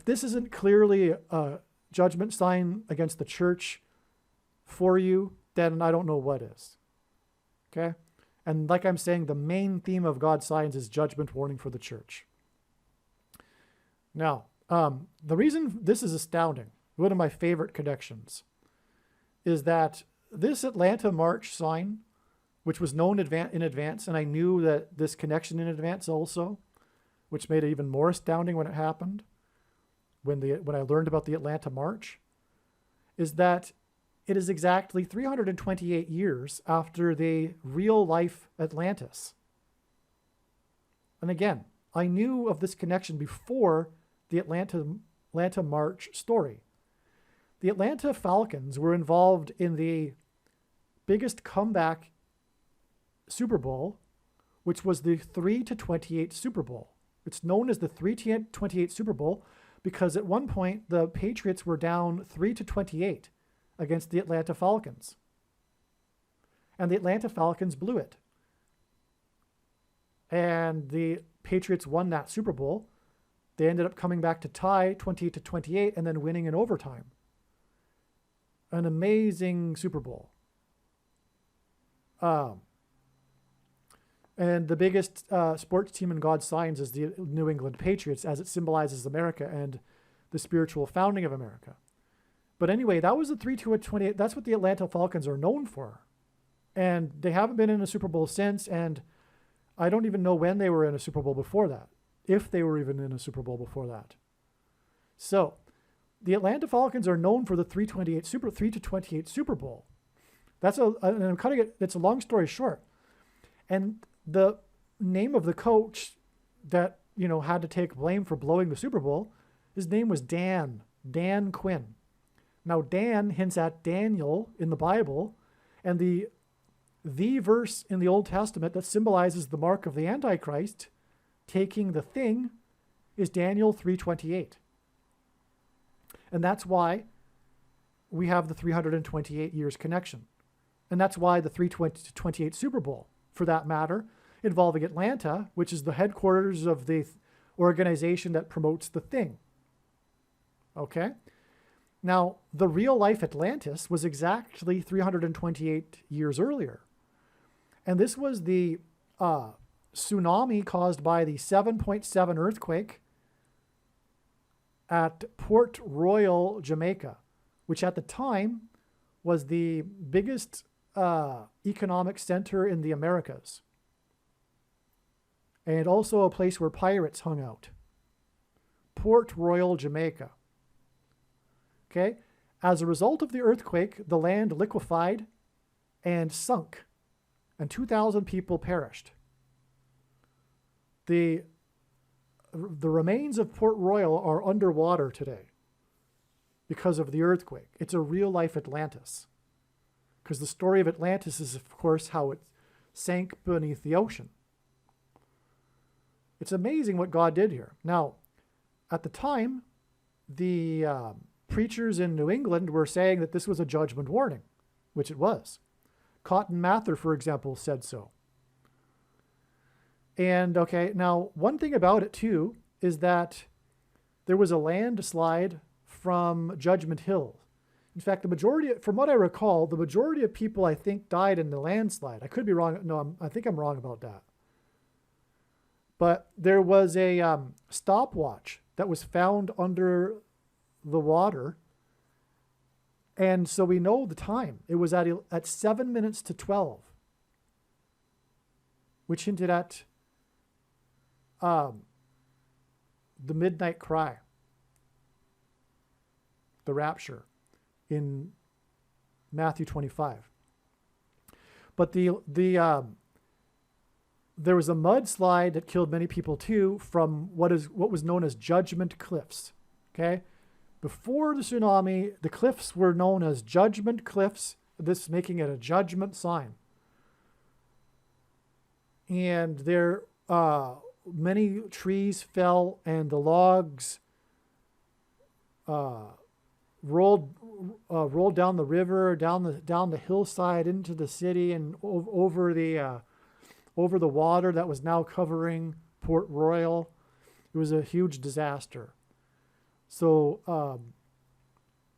this isn't clearly a judgment sign against the church for you, then I don't know what is. Okay? And like I'm saying, the main theme of God's signs is judgment warning for the church. Now, the reason this is astounding, one of my favorite connections, is that this Atlanta March sign, which was known in advance, and I knew that this connection in advance also, which made it even more astounding when it happened, when I learned about the Atlanta March, is that it is exactly 328 years after the real-life Atlantis. And again, I knew of this connection before the Atlanta March story. The Atlanta Falcons were involved in the biggest comeback Super Bowl, which was the 3-28 Super Bowl. It's known as the 3-28 Super Bowl because at one point the Patriots were down 3-28 against the Atlanta Falcons. And the Atlanta Falcons blew it. And the Patriots won that Super Bowl. They ended up coming back to tie 28-28 and then winning in overtime. An amazing Super Bowl. And the biggest sports team in God's signs is the New England Patriots, as it symbolizes America and the spiritual founding of America. But anyway, that was the 3-28. That's what the Atlanta Falcons are known for. And they haven't been in a Super Bowl since, and I don't even know when they were in a Super Bowl before that, if they were even in a Super Bowl before that. So, the Atlanta Falcons are known for the 3-28 Super Bowl. And I'm cutting it, it's a long story short. And the name of the coach that, had to take blame for blowing the Super Bowl, his name was Dan Quinn. Now, Dan hints at Daniel in the Bible, and the verse in the Old Testament that symbolizes the mark of the Antichrist taking the thing is Daniel 3:28. And that's why we have the 328 years connection. And that's why the 3-28 Super Bowl, for that matter, involving Atlanta, which is the headquarters of the organization that promotes the thing. Okay? Now, the real-life Atlantis was exactly 328 years earlier. And this was the tsunami caused by the 7.7 earthquake at Port Royal, Jamaica, which at the time was the biggest economic center in the Americas, and also a place where pirates hung out. Port Royal, Jamaica. Okay? As a result of the earthquake, the land liquefied and sunk, and 2,000 people perished. The remains of Port Royal are underwater today because of the earthquake. It's a real-life Atlantis. Because the story of Atlantis is, of course, how it sank beneath the ocean. It's amazing what God did here. Now, at the time, the preachers in New England were saying that this was a judgment warning, which it was. Cotton Mather, for example, said so. And okay, now one thing about it too is that there was a landslide from Judgment Hill. In fact, the majority, from what I recall, the majority of people I think died in the landslide. I could be wrong. No, I think I'm wrong about that. But there was a stopwatch that was found under the water. And so we know the time. It was at 7 minutes to 12, which hinted at the midnight cry, the rapture in Matthew 25. But there was a mudslide that killed many people too from what was known as Judgment Cliffs. Okay, before the tsunami, the cliffs were known as Judgment Cliffs. This making it a judgment sign. And there, many trees fell, and the logs rolled down the river, down the hillside into the city, and over the water that was now covering Port Royal. It was a huge disaster. So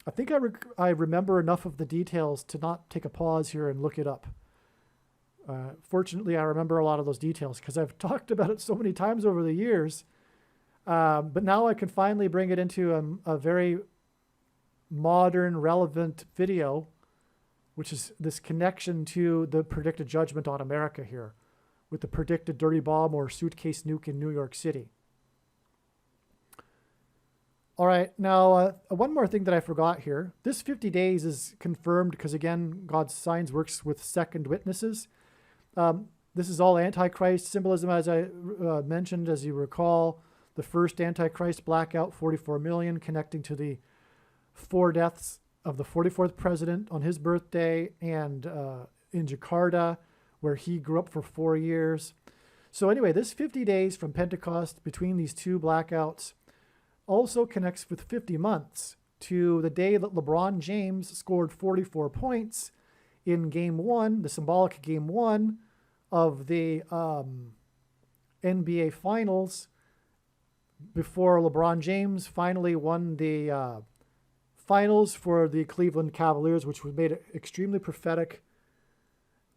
I think I remember enough of the details to not take a pause here and look it up. Fortunately, I remember a lot of those details because I've talked about it so many times over the years. But now I can finally bring it into a very modern, relevant video, which is this connection to the predicted judgment on America here with the predicted dirty bomb or suitcase nuke in New York City. All right, now one more thing that I forgot here. This 50 days is confirmed because, again, God's signs works with second witnesses. This is all Antichrist symbolism, as I mentioned, as you recall. The first Antichrist blackout, 44 million, connecting to the 4 deaths of the 44th president on his birthday, and in Jakarta, where he grew up for 4 years. So anyway, this 50 days from Pentecost between these two blackouts also connects with 50 months to the day that LeBron James scored 44 points in Game 1, the symbolic Game 1 of the NBA Finals, before LeBron James finally won the finals for the Cleveland Cavaliers, which was made extremely prophetic,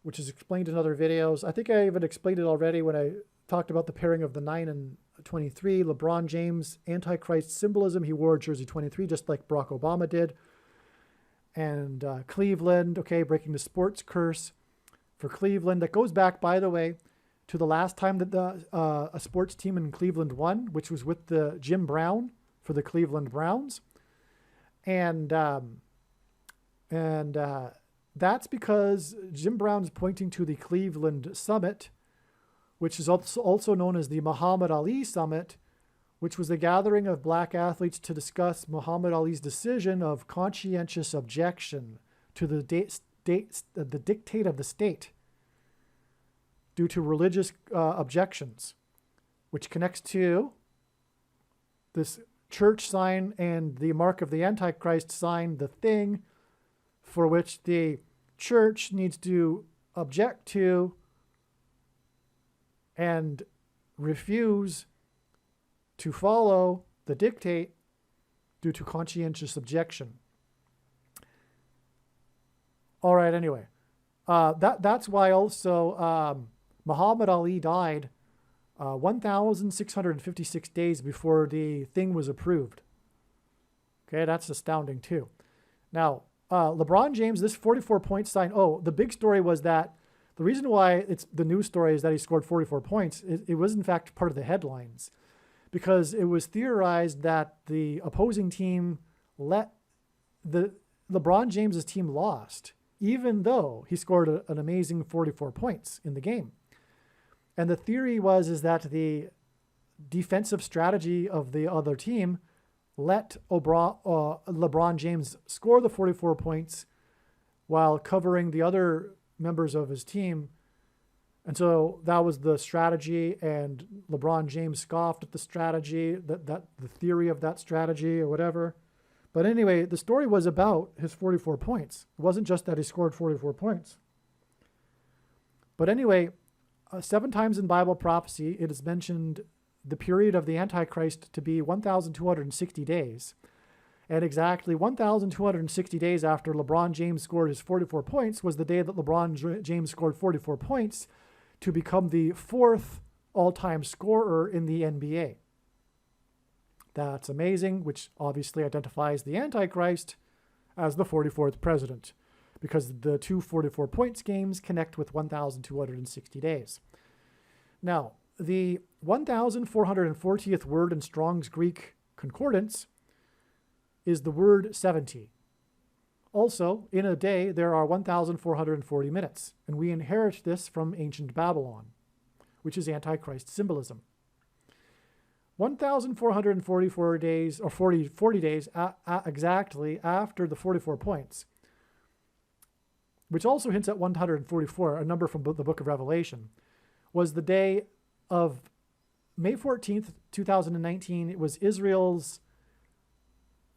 which is explained in other videos. I think I even explained it already when I talked about the pairing of the 9 and 23. LeBron James, Antichrist symbolism. He wore jersey 23 just like Barack Obama did. And Cleveland, okay, breaking the sports curse for Cleveland. That goes back, by the way, to the last time that a sports team in Cleveland won, which was with the Jim Brown for the Cleveland Browns. And that's because Jim Brown's pointing to the Cleveland Summit, which is also known as the Muhammad Ali Summit, which was a gathering of black athletes to discuss Muhammad Ali's decision of conscientious objection to the dictate of the state due to religious objections, which connects to this church sign and the mark of the Antichrist sign, the thing for which the church needs to object to and refuse to follow the dictate due to conscientious objection. All right, anyway, that's why also Muhammad Ali died 1,656 days before the thing was approved. Okay, that's astounding too. Now, LeBron James, this 44-point sign, the big story was that the reason why it's the news story is that he scored 44 points. It was, in fact, part of the headlines because it was theorized that the opposing team LeBron James's team lost, even though he scored an amazing 44 points in the game. And the theory is that the defensive strategy of the other team let LeBron James score the 44 points while covering the other members of his team. And so that was the strategy, and LeBron James scoffed at the strategy, that the theory of that strategy or whatever. But anyway, the story was about his 44 points. It wasn't just that he scored 44 points. But anyway, 7 times in Bible prophecy, it is mentioned the period of the Antichrist to be 1,260 days. And exactly 1,260 days after LeBron James scored his 44 points was the day that LeBron James scored 44 points to become the 4th all-time scorer in the NBA. That's amazing, which obviously identifies the Antichrist as the 44th president, because the two 44 points games connect with 1,260 days. Now, the 1,440th word in Strong's Greek Concordance is the word 70. Also, in a day, there are 1,440 minutes, and we inherit this from ancient Babylon, which is Antichrist symbolism. 1,444 days, or 40 days exactly after the 44 points, which also hints at 144, a number from the book of Revelation, was the day of May 14th, 2019. It was Israel's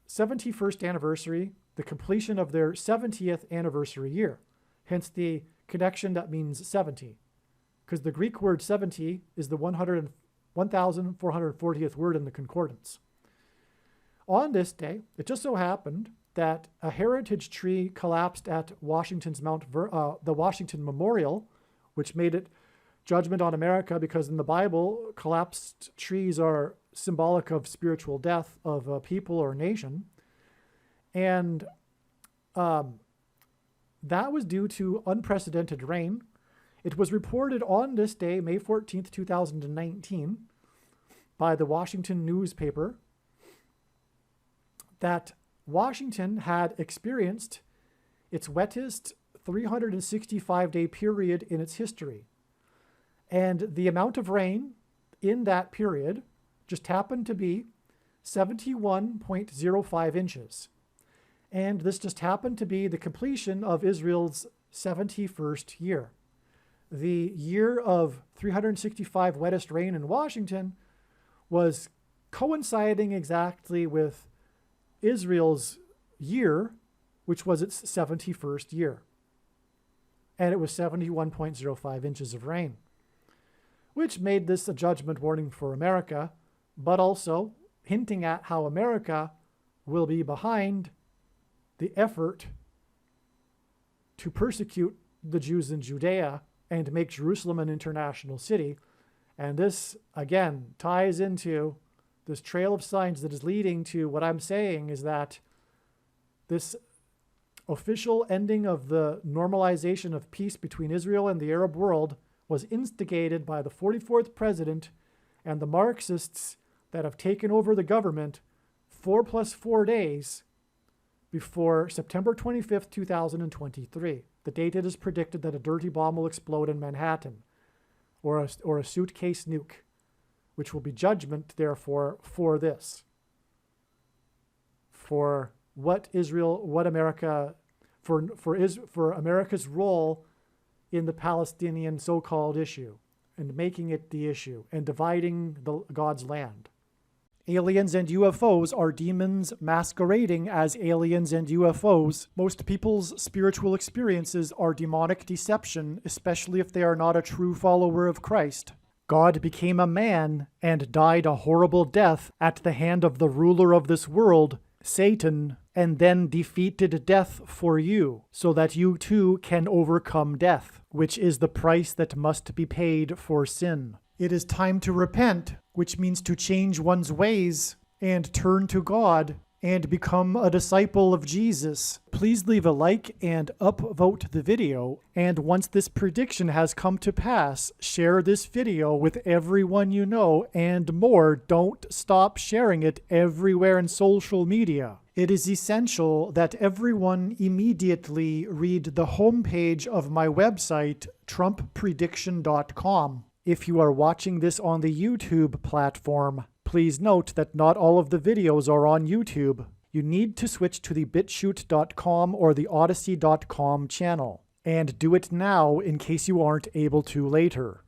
71st anniversary, the completion of their 70th anniversary year. Hence the connection that means 70. Because the Greek word 70 is the 1,440th word in the concordance. On this day, it just so happened that a heritage tree collapsed at Washington's the Washington Memorial, which made it judgment on America, because in the Bible, collapsed trees are symbolic of spiritual death of a people or nation. And that was due to unprecedented rain. It was reported on this day, May 14th, 2019, by the Washington newspaper, that Washington had experienced its wettest 365-day period in its history. And the amount of rain in that period just happened to be 71.05 inches. And this just happened to be the completion of Israel's 71st year. The year of 365 wettest rain in Washington was coinciding exactly with Israel's year, which was its 71st year. And it was 71.05 inches of rain, which made this a judgment warning for America, but also hinting at how America will be behind the effort to persecute the Jews in Judea and make Jerusalem an international city. And this, again, ties into this trail of signs that is leading to what I'm saying is that this official ending of the normalization of peace between Israel and the Arab world was instigated by the 44th president and the Marxists that have taken over the government 4 + 4 days before September 25th, 2023. The date it is predicted that a dirty bomb will explode in Manhattan, or a suitcase nuke, which will be judgment, therefore, for this. For what Israel, what America, for America's role in the Palestinian so-called issue, and making it the issue, and dividing God's land. Aliens and UFOs are demons masquerading as aliens and UFOs. Most people's spiritual experiences are demonic deception, especially if they are not a true follower of Christ. God became a man and died a horrible death at the hand of the ruler of this world, Satan, and then defeated death for you, so that you too can overcome death, which is the price that must be paid for sin. It is time to repent, which means to change one's ways and turn to God and become a disciple of Jesus. Please leave a like and upvote the video. And once this prediction has come to pass, share this video with everyone you know, and more. Don't stop sharing it everywhere in social media. It is essential that everyone immediately read the homepage of my website, TrumpPrediction.com. If you are watching this on the YouTube platform, please note that not all of the videos are on YouTube. You need to switch to the BitChute.com or the Odyssey.com channel. And do it now in case you aren't able to later.